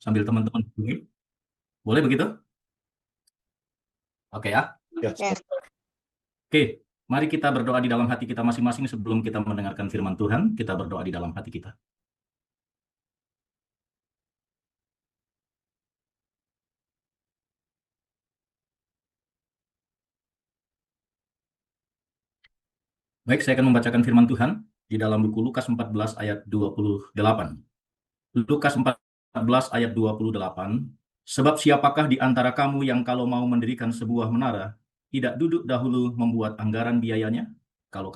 sambil teman-teman hubungi. Boleh begitu? Oke ya. Ya. Oke, mari kita berdoa di dalam hati kita masing-masing sebelum kita mendengarkan firman Tuhan. Kita berdoa di dalam hati kita. Baik, saya akan membacakan firman Tuhan di dalam buku Lukas 14 ayat 28. Lukas 14 ayat 28. Sebab siapakah di antara kamu yang kalau mau mendirikan sebuah menara, tidak duduk dahulu membuat anggaran biayanya? Kalau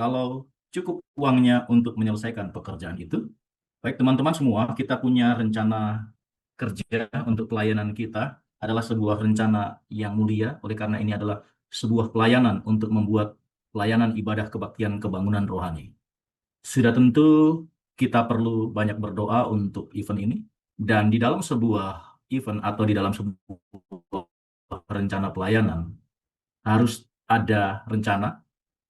cukup uangnya untuk menyelesaikan pekerjaan itu. Baik teman-teman semua, kita punya rencana kerja untuk pelayanan kita adalah sebuah rencana yang mulia, oleh karena ini adalah sebuah pelayanan untuk membuat pelayanan ibadah kebaktian kebangunan rohani. Sudah tentu kita perlu banyak berdoa untuk event ini, dan di dalam sebuah event atau di dalam sebuah rencana pelayanan harus ada rencana.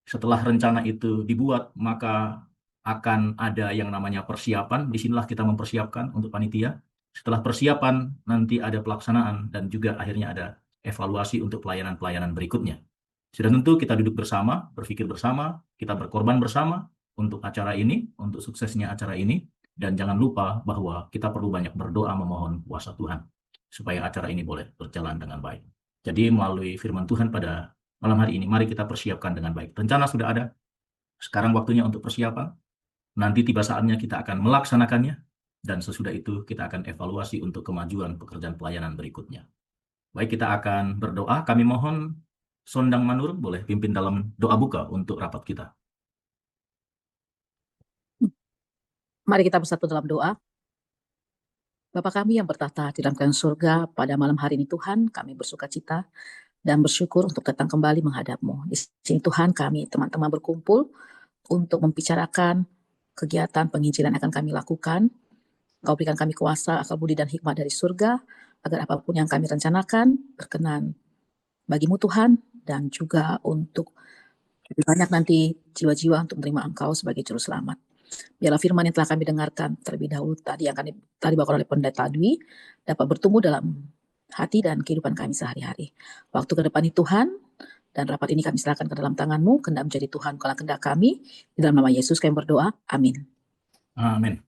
Setelah rencana itu dibuat, maka akan ada yang namanya persiapan. Disinilah kita mempersiapkan untuk panitia. Setelah persiapan, nanti ada pelaksanaan dan juga akhirnya ada evaluasi untuk pelayanan-pelayanan berikutnya. Sudah tentu kita duduk bersama, berpikir bersama, kita berkorban bersama untuk acara ini, untuk suksesnya acara ini, dan jangan lupa bahwa kita perlu banyak berdoa memohon kuasa Tuhan supaya acara ini boleh berjalan dengan baik. Jadi melalui firman Tuhan pada malam hari ini, mari kita persiapkan dengan baik. Rencana sudah ada, sekarang waktunya untuk persiapan. Nanti tiba saatnya kita akan melaksanakannya, dan sesudah itu kita akan evaluasi untuk kemajuan pekerjaan pelayanan berikutnya. Baik, kita akan berdoa. Kami mohon Sondang Manur boleh pimpin dalam doa buka untuk rapat kita. Mari kita bersatu dalam doa. Bapa kami yang bertahta di dalam kerajaan surga, pada malam hari ini Tuhan, kami bersuka cita dan bersyukur untuk datang kembali menghadap-Mu. Di sini Tuhan, kami teman-teman berkumpul untuk membicarakan kegiatan penginjilan yang akan kami lakukan. Engkau berikan kami kuasa, akal budi dan hikmat dari surga, agar apapun yang kami rencanakan berkenan bagi-Mu Tuhan, dan juga untuk lebih banyak nanti jiwa-jiwa untuk menerima Engkau sebagai Juru Selamat. Biarlah firman yang telah kami dengarkan terlebih dahulu tadi yang tadi dibawakan oleh Pendeta Dwi dapat bertumbuh dalam hati dan kehidupan kami sehari-hari. Waktu ke depan ini Tuhan, dan rapat ini kami serahkan ke dalam tangan-Mu, kehendak menjadi Tuhan kalau kehendak kami. Di dalam nama Yesus kami berdoa. Amin. Amin.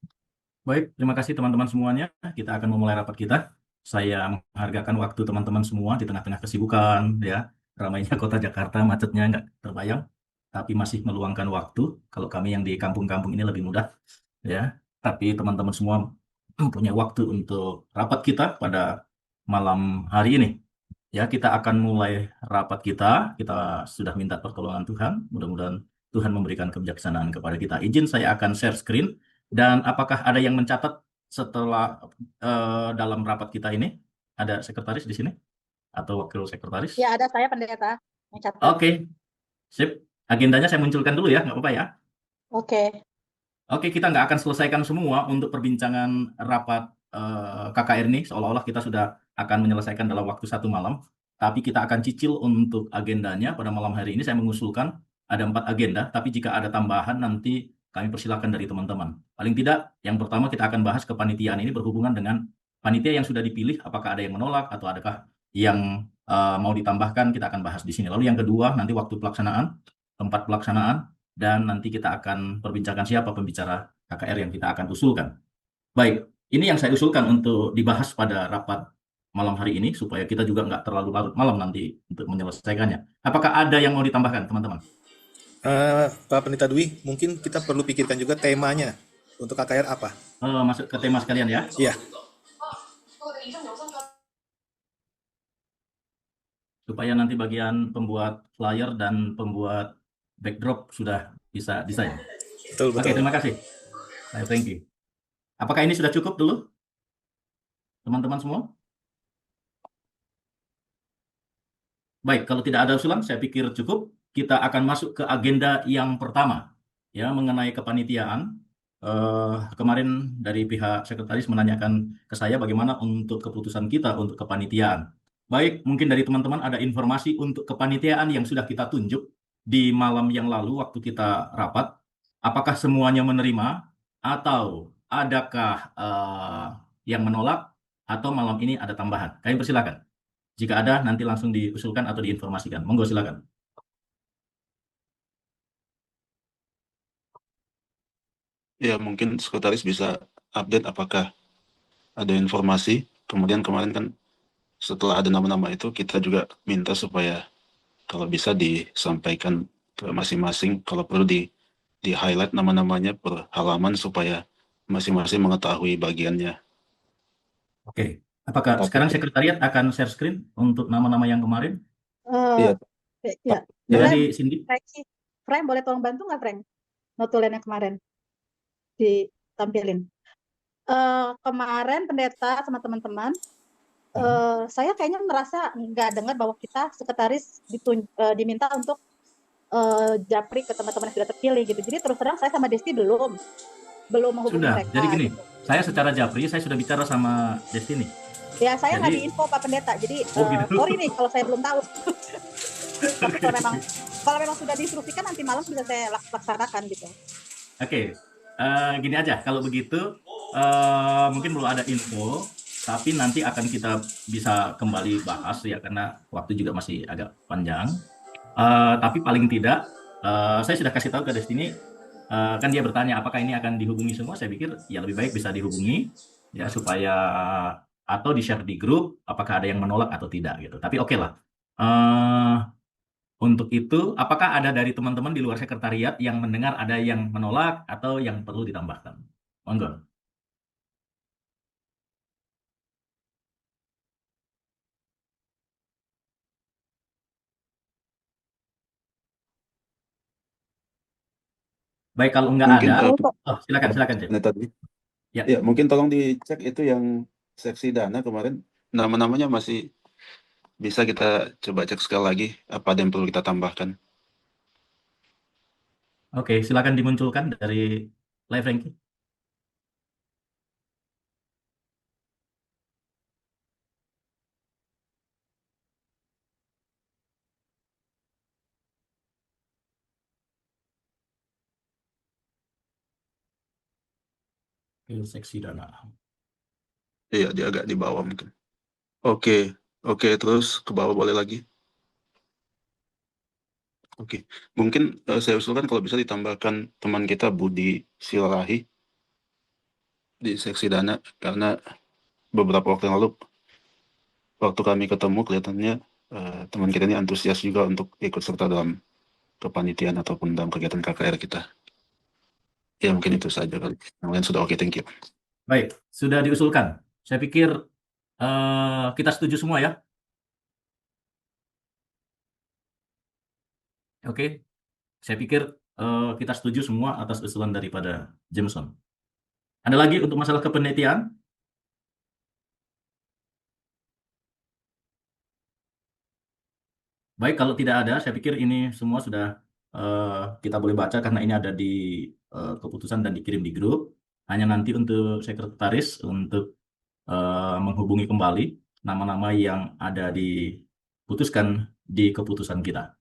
Baik, terima kasih teman-teman semuanya. Kita akan memulai rapat kita. Saya menghargakan waktu teman-teman semua di tengah-tengah kesibukan, ya, ramainya kota Jakarta, macetnya nggak terbayang, tapi masih meluangkan waktu. Kalau kami yang di kampung-kampung ini lebih mudah, ya. Tapi teman-teman semua punya waktu untuk rapat kita pada malam hari ini. Ya, kita akan mulai rapat kita. Kita sudah minta pertolongan Tuhan. Mudah-mudahan Tuhan memberikan kebijaksanaan kepada kita. Izin saya akan share screen. Dan apakah ada yang mencatat setelah dalam rapat kita ini? Ada sekretaris di sini? Atau wakil sekretaris? Ya, ada saya pendeta mencatat. Oke, sip. Agendanya saya munculkan dulu ya, nggak apa-apa ya? Oke. Oke, kita nggak akan selesaikan semua untuk perbincangan rapat KKR ini, seolah-olah kita sudah akan menyelesaikan dalam waktu 1 malam. Tapi kita akan cicil untuk agendanya pada malam hari ini. Saya mengusulkan ada 4 agenda, tapi jika ada tambahan nanti kami persilakan dari teman-teman. Paling tidak, yang pertama kita akan bahas kepanitiaan ini berhubungan dengan panitia yang sudah dipilih, apakah ada yang menolak atau adakah yang mau ditambahkan, kita akan bahas di sini. Lalu yang kedua, nanti waktu pelaksanaan, tempat pelaksanaan, dan nanti kita akan perbincangkan siapa pembicara KKR yang kita akan usulkan. Baik, ini yang saya usulkan untuk dibahas pada rapat malam hari ini, supaya kita juga nggak terlalu larut malam nanti untuk menyelesaikannya. Apakah ada yang mau ditambahkan, teman-teman? Pak Pendeta Dwi, mungkin kita perlu pikirkan juga temanya untuk KKR apa? Masuk ke tema sekalian ya. Iya. Supaya nanti bagian pembuat flyer dan pembuat backdrop sudah bisa desain. Betul. Oke, terima kasih. Thank you. Apakah ini sudah cukup dulu, teman-teman semua? Baik, kalau tidak ada usulan, saya pikir cukup. Kita akan masuk ke agenda yang pertama, ya, mengenai kepanitiaan. Kemarin dari pihak sekretaris menanyakan ke saya bagaimana untuk keputusan kita untuk kepanitiaan. Baik, mungkin dari teman-teman ada informasi untuk kepanitiaan yang sudah kita tunjuk di malam yang lalu waktu kita rapat. Apakah semuanya menerima atau adakah yang menolak atau malam ini ada tambahan? Kami persilakan. Jika ada, nanti langsung diusulkan atau diinformasikan. Monggo silakan. Ya, mungkin sekretaris bisa update apakah ada informasi. Kemudian kemarin kan setelah ada nama-nama itu, kita juga minta supaya kalau bisa disampaikan ke masing-masing, kalau perlu di-highlight nama-namanya per halaman supaya masing-masing mengetahui bagiannya. Oke. Apakah Tapi, sekarang sekretariat akan share screen untuk nama-nama yang kemarin? iya, Ya, Ada boleh, di Cindy? Frank, boleh tolong bantu nggak, Frank? Notulen yang kemarin ditampilin. Kemarin pendeta sama teman-teman, saya kayaknya merasa nggak dengar bahwa kita sekretaris diminta untuk japri ke teman-teman yang sudah terpilih gitu. Jadi terus terang saya sama Desti belum menghubungi Sudah. mereka. Jadi gini, Gitu. saya secara japri, saya sudah bicara sama Destiny. Ya saya nggak Jadi- diinfo Pak Pendeta. Jadi Oh, gitu. sorry nih kalau saya belum tahu. Tapi kalau memang sudah diinstruksikan nanti malam bisa saya laksanakan gitu. Oke, gini aja. Kalau begitu, mungkin belum ada info, tapi nanti akan kita bisa kembali bahas ya, karena waktu juga masih agak panjang. Tapi paling tidak, saya sudah kasih tahu ke Destiny, kan dia bertanya apakah ini akan dihubungi semua. Saya pikir ya lebih baik bisa dihubungi, ya supaya atau di-share di grup, apakah ada yang menolak atau tidak gitu. Tapi oke lah. Eh, Untuk itu, apakah ada dari teman-teman di luar sekretariat yang mendengar ada yang menolak atau yang perlu ditambahkan? Monggo. Baik, kalau nggak mungkin ada, Untuk silakan, Cep. Pendeta Dwi. Ya. Ya, mungkin tolong dicek itu yang seksi dana kemarin, nama-namanya masih bisa kita coba cek sekali lagi, apa ada yang perlu kita tambahkan. Oke, silakan dimunculkan dari live ranking. Seksi dana. Iya, dia agak di bawah mungkin. Oke, oke, terus ke bawah boleh lagi. Oke, mungkin saya usulkan kalau bisa ditambahkan teman kita Budi Silarahi di seksi dana, karena beberapa waktu yang lalu, waktu kami ketemu, kelihatannya teman kita ini antusias juga untuk ikut serta dalam kepanitiaan ataupun dalam kegiatan KKR kita. Ya, mungkin itu saja kali. Yang lain sudah oke, thank you. Baik, sudah diusulkan. Saya pikir kita setuju semua ya. Oke, saya pikir kita setuju semua atas usulan daripada Jameson. Ada lagi untuk masalah kepenelitian? Baik, kalau tidak ada, saya pikir ini semua sudah kita boleh baca karena ini ada di keputusan dan dikirim di grup. Hanya nanti untuk sekretaris untuk menghubungi kembali nama-nama yang ada diputuskan di keputusan kita.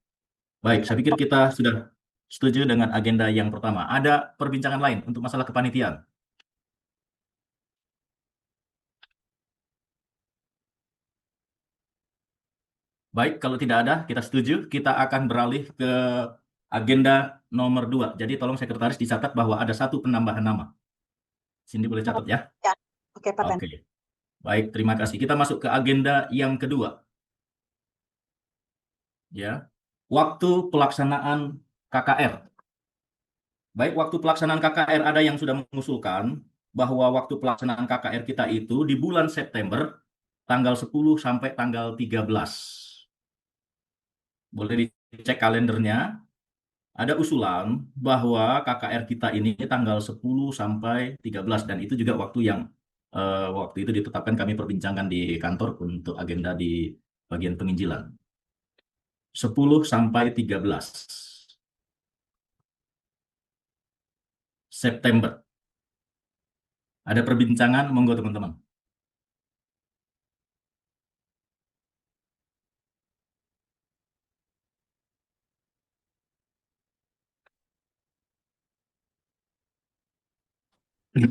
Baik, saya pikir kita sudah setuju dengan agenda yang pertama. Ada perbincangan lain untuk masalah kepanitiaan? Baik, kalau tidak ada, kita setuju. Kita akan beralih ke agenda nomor 2. Jadi tolong sekretaris dicatat bahwa ada satu penambahan nama. Cindy boleh catat ya? ya, oke Pak Ben. Oke. Baik, terima kasih. Kita masuk ke agenda yang kedua. Ya. Waktu pelaksanaan KKR. Baik, waktu pelaksanaan KKR ada yang sudah mengusulkan bahwa waktu pelaksanaan KKR kita itu di bulan September tanggal 10 sampai tanggal 13. Boleh dicek kalendernya. Ada usulan bahwa KKR kita ini tanggal 10 sampai 13 dan itu juga waktu yang waktu itu ditetapkan kami perbincangkan di kantor untuk agenda di bagian penginjilan. 10 sampai 13 September. Ada perbincangan, monggo teman-teman.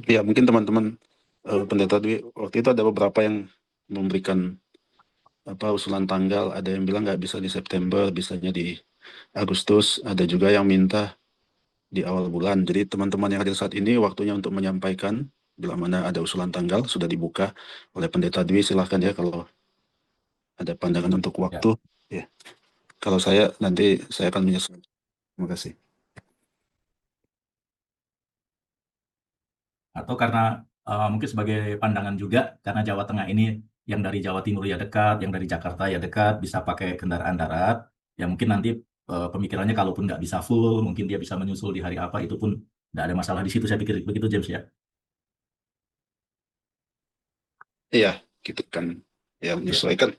Ya, mungkin teman-teman Pendeta Dwi, waktu itu ada beberapa yang memberikan usulan tanggal, ada yang bilang nggak bisa di September, bisanya di Agustus, ada juga yang minta di awal bulan. Jadi teman-teman yang hadir saat ini waktunya untuk menyampaikan bila mana ada usulan tanggal sudah dibuka oleh Pendeta Dwi. Silahkan ya kalau ada pandangan untuk waktu. Ya. Kalau saya nanti saya akan menyesuaikan. Terima kasih. Atau karena mungkin sebagai pandangan juga, karena Jawa Tengah ini yang dari Jawa Timur ya dekat, yang dari Jakarta ya dekat, bisa pakai kendaraan darat, ya mungkin nanti pemikirannya kalaupun nggak bisa full, mungkin dia bisa menyusul di hari apa, itu pun nggak ada masalah di situ, saya pikir begitu James ya. Iya, gitu kan. Ya, menyesuaikan.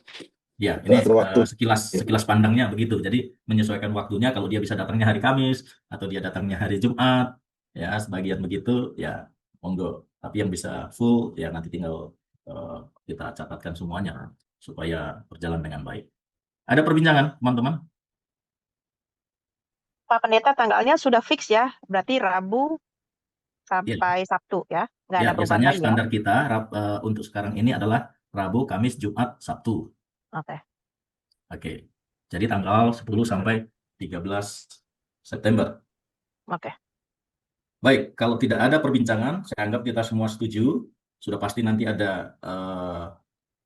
Ya, ini Atur waktu. sekilas pandangnya begitu. Jadi menyesuaikan waktunya, kalau dia bisa datangnya hari Kamis atau dia datangnya hari Jumat, ya sebagian begitu, ya monggo. Tapi yang bisa full, ya nanti tinggal eh, kita catatkan semuanya supaya berjalan dengan baik. Ada perbincangan, teman-teman? Pak Pendeta, tanggalnya sudah fix ya, berarti Rabu Ya, sampai Sabtu ya, nggak ya ada perubahan biasanya lagi ya. standar kita untuk sekarang ini adalah Rabu, Kamis, Jumat, Sabtu. Oke. Oke. Jadi tanggal 10 sampai 13 September. Oke. Baik, kalau tidak ada perbincangan, saya anggap kita semua setuju. Sudah pasti nanti ada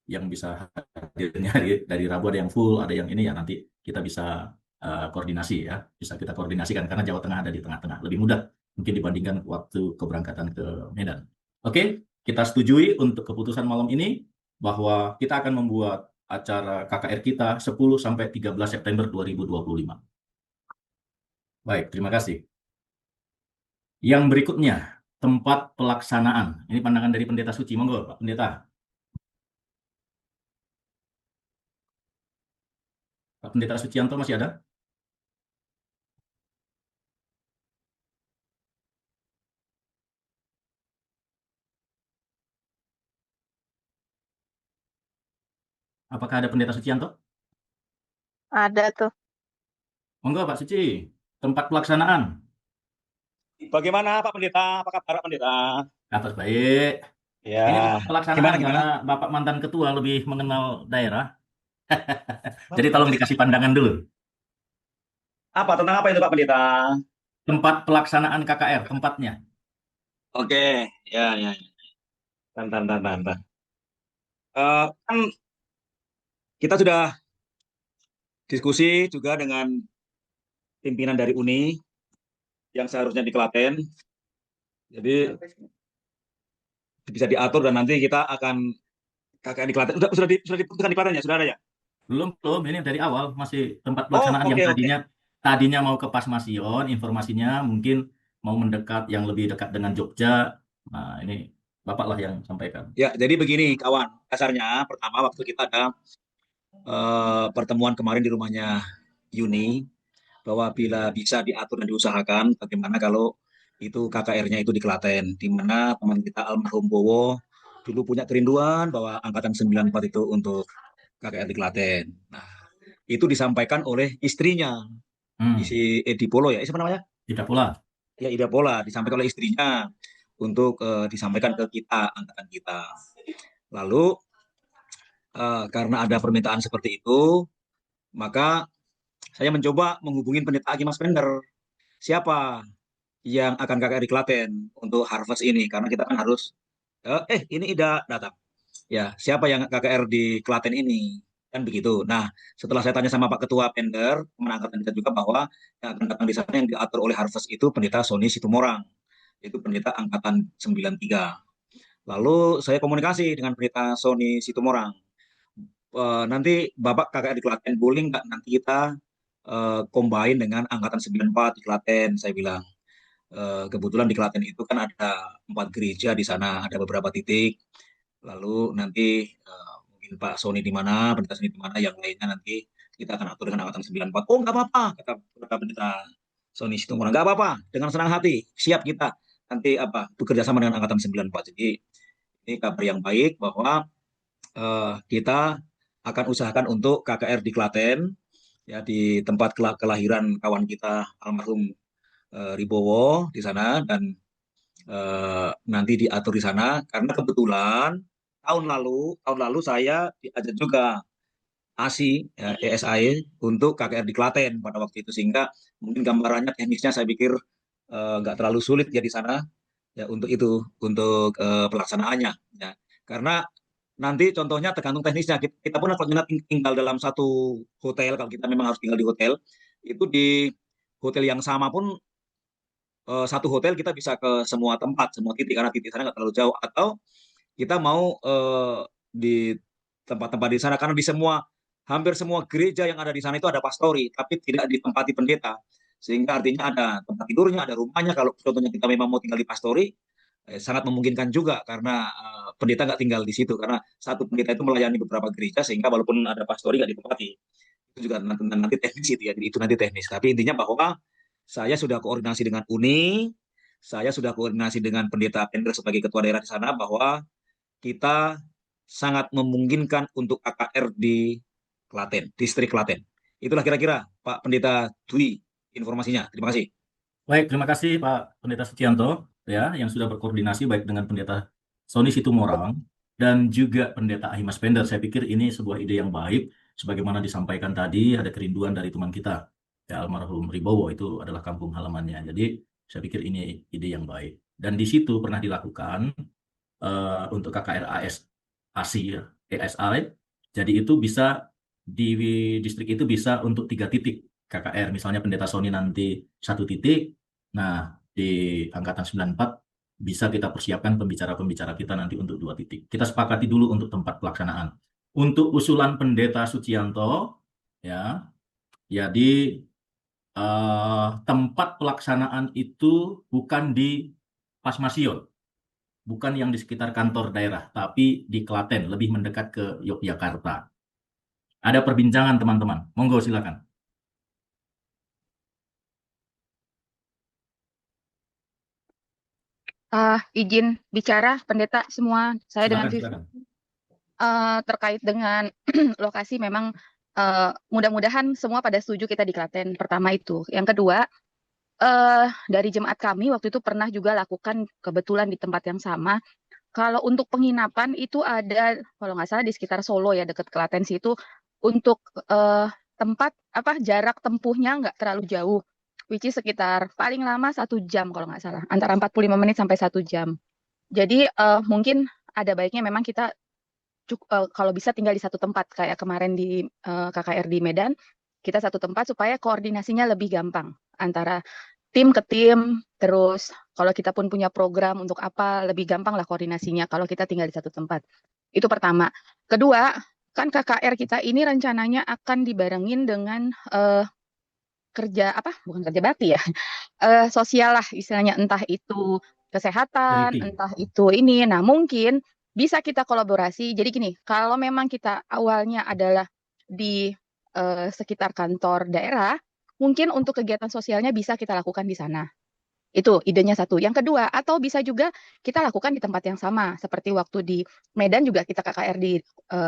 yang bisa hadirnya dari Rabu, ada yang full, ada yang ini ya nanti kita bisa koordinasi ya. Bisa kita koordinasikan karena Jawa Tengah ada di tengah-tengah. Lebih mudah mungkin dibandingkan waktu keberangkatan ke Medan. Oke, kita setujui untuk keputusan malam ini bahwa kita akan membuat acara KKR kita 10 sampai 13 September 2025. Baik, terima kasih. Yang berikutnya, tempat pelaksanaan. Ini pandangan dari Pendeta Suci. Monggo, Pak Pendeta. Pak Pendeta Sucianto masih ada? Apakah ada Pendeta Sucianto? Ada tuh. Monggo, Pak Suci. Tempat pelaksanaan. Bagaimana Pak Pendeta? Apa kabar Pak Pendeta? Kabar baik. Ya, Ini tempat pelaksanaan gimana? karena Bapak mantan ketua lebih mengenal daerah. Jadi tolong dikasih pandangan dulu. Apa tentang apa itu Pak Pendeta? Tempat pelaksanaan KKR, tempatnya. Oke, ya. Tan. Kan kita sudah diskusi juga dengan pimpinan dari Uni yang seharusnya di Klaten. Jadi bisa diatur dan nanti kita akan KKR di Klaten. Sudah diputuskan di Klaten ya, sudah ada ya? Belum, ini dari awal masih tempat pelaksanaan yang oke. tadinya mau ke Pasmasion, informasinya mungkin mau mendekat yang lebih dekat dengan Jogja. Nah, ini Bapak lah yang sampaikan. Ya, jadi begini kawan. Dasarnya pertama waktu kita ada pertemuan kemarin di rumahnya Yuni, bahwa bila bisa diatur dan diusahakan bagaimana kalau itu KKR-nya itu di Klaten, di mana teman kita almarhum Bowo dulu punya kerinduan bahwa angkatan 94 itu untuk KKR di Klaten. Nah, itu disampaikan oleh istrinya, si Edi Polo ya, siapa namanya? Tidak pula. Ya, Ida Pola, disampaikan oleh istrinya untuk disampaikan ke kita, angkatan kita. Lalu karena ada permintaan seperti itu, maka saya mencoba menghubungi Pendeta Agi Mas Pender. Siapa yang akan KKR di Klaten untuk harvest ini? Karena kita kan harus, ini Ida datang. Ya, siapa yang KKR di Klaten ini? Kan begitu. Nah, setelah saya tanya sama Pak Ketua Pender, teman angkatan kita juga bahwa yang akan datang di sana yang diatur oleh harvest itu Pendeta Sony Situmorang. Itu Pendeta Angkatan 93. Lalu saya komunikasi dengan Pendeta Sony Situmorang. Nanti Bapak KKR di Klaten, boleh nggak nanti kita combine dengan Angkatan 94 di Klaten, saya bilang. Kebetulan di Klaten itu kan ada 4 gereja di sana, ada beberapa titik. Lalu nanti mungkin Pak Sony di mana, Pendeta Sony di mana, yang lainnya nanti kita akan atur dengan Angkatan 94. Oh, nggak apa-apa, kata Pendeta Sony Situmorang. Nggak apa-apa, dengan senang hati, siap kita nanti bekerja sama dengan Angkatan 94. Jadi ini kabar yang baik bahwa kita akan usahakan untuk KKR di Klaten, ya di tempat kelahiran kawan kita almarhum Ribowo di sana, dan nanti diatur di sana karena kebetulan tahun lalu saya diajak juga ASI ya, ESAE untuk KKR di Klaten pada waktu itu, sehingga mungkin gambarannya teknisnya saya pikir nggak terlalu sulit ya di sana ya untuk itu, untuk pelaksanaannya ya. Karena nanti contohnya tergantung teknisnya. Kita pun kalau tinggal dalam satu hotel, kalau kita memang harus tinggal di hotel, itu di hotel yang sama pun satu hotel kita bisa ke semua titik karena titik sana nggak terlalu jauh. Atau kita mau di tempat-tempat di sana karena hampir semua gereja yang ada di sana itu ada pastori, tapi tidak ditempati pendeta. Sehingga artinya ada tempat tidurnya, ada rumahnya. Kalau contohnya kita memang mau tinggal di pastori, sangat memungkinkan juga karena pendeta nggak tinggal di situ. Karena satu pendeta itu melayani beberapa gereja, sehingga walaupun ada pastori nggak ditempati. Itu juga nanti teknis itu ya. Jadi itu nanti teknis. Tapi intinya bahwa saya sudah koordinasi dengan UNI, saya sudah koordinasi dengan pendeta Pendel sebagai ketua daerah di sana bahwa kita sangat memungkinkan untuk KKR di Klaten, distrik Klaten. Itulah kira-kira Pak Pendeta Dwi informasinya. Terima kasih. Baik, terima kasih Pak Pendeta Sucianto ya yang sudah berkoordinasi baik dengan Pendeta Sony Situmorang dan juga Pendeta Ahimas Pender. Saya pikir ini sebuah ide yang baik. Sebagaimana disampaikan tadi, ada kerinduan dari teman kita, ya almarhum Ribowo, itu adalah kampung halamannya. Jadi saya pikir ini ide yang baik. Dan di situ pernah dilakukan untuk KKR ASI, ESI. Jadi itu bisa di distrik itu bisa untuk 3 titik KKR. Misalnya Pendeta Sony nanti 1 titik. Nah, di Angkatan 94 bisa kita persiapkan pembicara-pembicara kita nanti untuk 2 titik. Kita sepakati dulu untuk tempat pelaksanaan. Untuk usulan Pendeta Sucianto, ya, jadi tempat pelaksanaan itu bukan di Pasmasion, bukan yang di sekitar kantor daerah, tapi di Klaten, lebih mendekat ke Yogyakarta. Ada perbincangan teman-teman, monggo silakan. Izin bicara pendeta semua, saya dengan Silakan. terkait dengan lokasi memang mudah-mudahan semua pada setuju kita di Klaten. Pertama itu. Yang kedua, dari jemaat kami waktu itu pernah juga lakukan kebetulan di tempat yang sama. Kalau untuk penginapan itu ada, kalau nggak salah di sekitar Solo ya, dekat Klaten situ. Untuk tempat jarak tempuhnya nggak terlalu jauh, which is sekitar paling lama 1 jam kalau nggak salah, antara 45 menit sampai 1 jam. Jadi mungkin ada baiknya memang kita kalau bisa tinggal di satu tempat kayak kemarin di KKR di Medan, kita satu tempat supaya koordinasinya lebih gampang antara tim ke tim. Terus kalau kita pun punya program untuk apa, lebih gampang lah koordinasinya kalau kita tinggal di satu tempat. Itu pertama. Kedua, kan KKR kita ini rencananya akan dibarengin dengan bukan kerja bakti ya, sosial lah istilahnya, entah itu kesehatan, Charity. entah itu ini. Nah, mungkin bisa kita kolaborasi. Jadi gini, kalau memang kita awalnya adalah di sekitar kantor daerah, mungkin untuk kegiatan sosialnya bisa kita lakukan di sana. Itu idenya satu. Yang kedua, atau bisa juga kita lakukan di tempat yang sama. Seperti waktu di Medan juga kita KKR di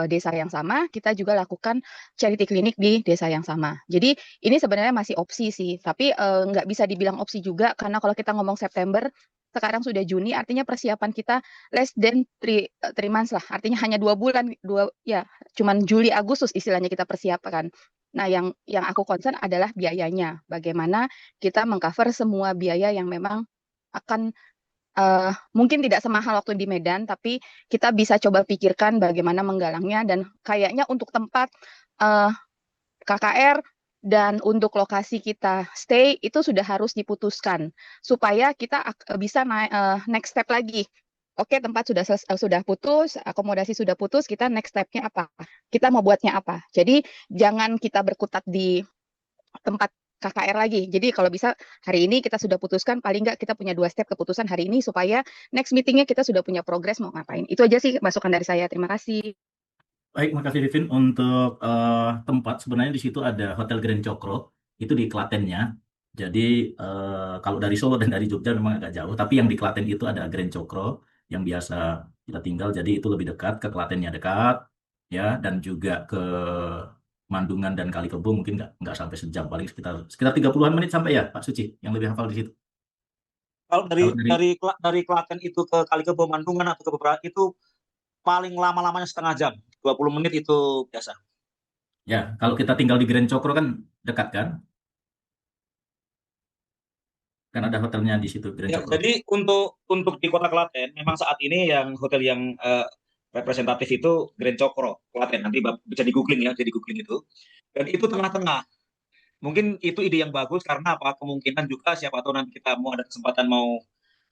desa yang sama, kita juga lakukan charity clinic di desa yang sama. Jadi ini sebenarnya masih opsi sih, tapi nggak bisa dibilang opsi juga, karena kalau kita ngomong September, sekarang sudah Juni, artinya persiapan kita less than 3 months lah. Artinya hanya 2 bulan, cuman Juli Agustus istilahnya kita persiapkan. Nah, yang aku concern adalah biayanya. Bagaimana kita mengcover semua biaya yang memang akan mungkin tidak semahal waktu di Medan, tapi kita bisa coba pikirkan bagaimana menggalangnya. Dan kayaknya untuk tempat KKR dan untuk lokasi kita stay itu sudah harus diputuskan supaya kita bisa next step lagi. Oke, tempat sudah putus, akomodasi sudah putus, kita next step-nya apa? Kita mau buatnya apa? Jadi jangan kita berkutat di tempat KKR lagi. Jadi kalau bisa hari ini kita sudah putuskan, paling nggak kita punya 2 step keputusan hari ini supaya next meetingnya kita sudah punya progres mau ngapain. Itu aja sih masukan dari saya. Terima kasih. Baik, makasih Divin. Untuk tempat, sebenarnya di situ ada Hotel Grand Cokro, itu di Klatennya. Jadi kalau dari Solo dan dari Jogja memang agak jauh, tapi yang di Klaten itu ada Grand Cokro yang biasa kita tinggal, jadi itu lebih dekat, ke Klatennya dekat, ya, dan juga ke Mandungan dan Kali Kebo mungkin nggak sampai sejam, paling sekitar 30-an menit sampai ya, Pak Suci, yang lebih hafal di situ. Kalau Kalau dari dari Klaten itu ke Kalikebo Mandungan atau ke beberapa itu paling lama-lamanya setengah jam, 20 menit itu biasa. ya, kalau kita tinggal di Grand Cokro kan dekat kan? Kan ada hotelnya di situ Grand Ya, Cokro. jadi untuk di Kota Klaten memang saat ini yang hotel yang representatif itu Grand Cokro Klaten. Nanti bisa di googling ya, jadi googling itu. Dan itu tengah-tengah. Mungkin itu ide yang bagus karena apa? Kemungkinan juga siapa tahu nanti kita mau ada kesempatan mau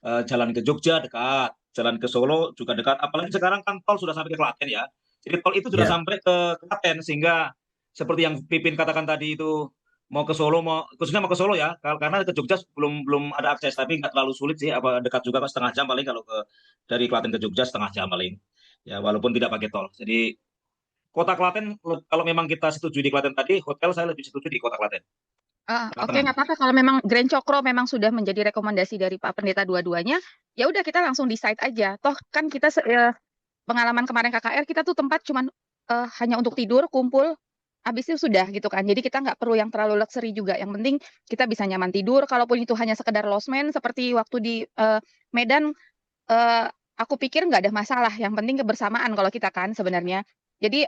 jalan ke Jogja dekat, jalan ke Solo juga dekat. Apalagi sekarang kan tol sudah sampai ke Klaten ya. Jadi tol itu sudah Ya, sampai ke Klaten sehingga seperti yang Pipin katakan tadi itu mau ke Solo mau khususnya mau ke Solo ya karena ke Jogja belum ada akses tapi nggak terlalu sulit sih apa dekat juga kok setengah jam paling kalau ke dari Klaten ke Jogja setengah jam paling ya walaupun tidak pakai tol. Jadi Kota Klaten kalau memang kita setuju di Klaten tadi hotel saya lebih setuju di Kota Klaten. Oke, Tenang. nggak apa-apa kalau memang Grand Cokro memang sudah menjadi rekomendasi dari Pak Pendeta dua-duanya, ya udah kita langsung decide aja. Toh kan kita pengalaman kemarin KKR kita tuh tempat cuman hanya untuk tidur, kumpul, habis itu sudah gitu kan. Jadi kita nggak perlu yang terlalu luxury juga. Yang penting kita bisa nyaman tidur. Kalaupun itu hanya sekedar losmen seperti waktu di Medan, eh, aku pikir nggak ada masalah. Yang penting kebersamaan kalau kita kan sebenarnya. Jadi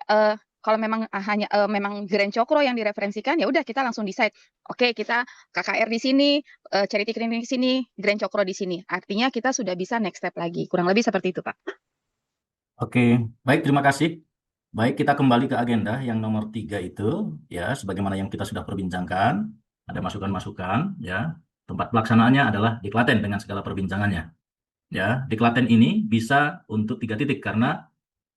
kalau memang hanya memang Grand Cokro yang direferensikan, ya udah kita langsung decide. Oke, kita KKR di sini, Charity Clinic di sini, Grand Cokro di sini. Artinya kita sudah bisa next step lagi. Kurang lebih seperti itu, Pak. oke. Baik, terima kasih. Baik, kita kembali ke agenda yang nomor 3 itu, ya, sebagaimana yang kita sudah perbincangkan, ada masukan-masukan, ya. Tempat pelaksanaannya adalah di Klaten dengan segala perbincangannya. Ya, di Klaten ini bisa untuk 3 titik karena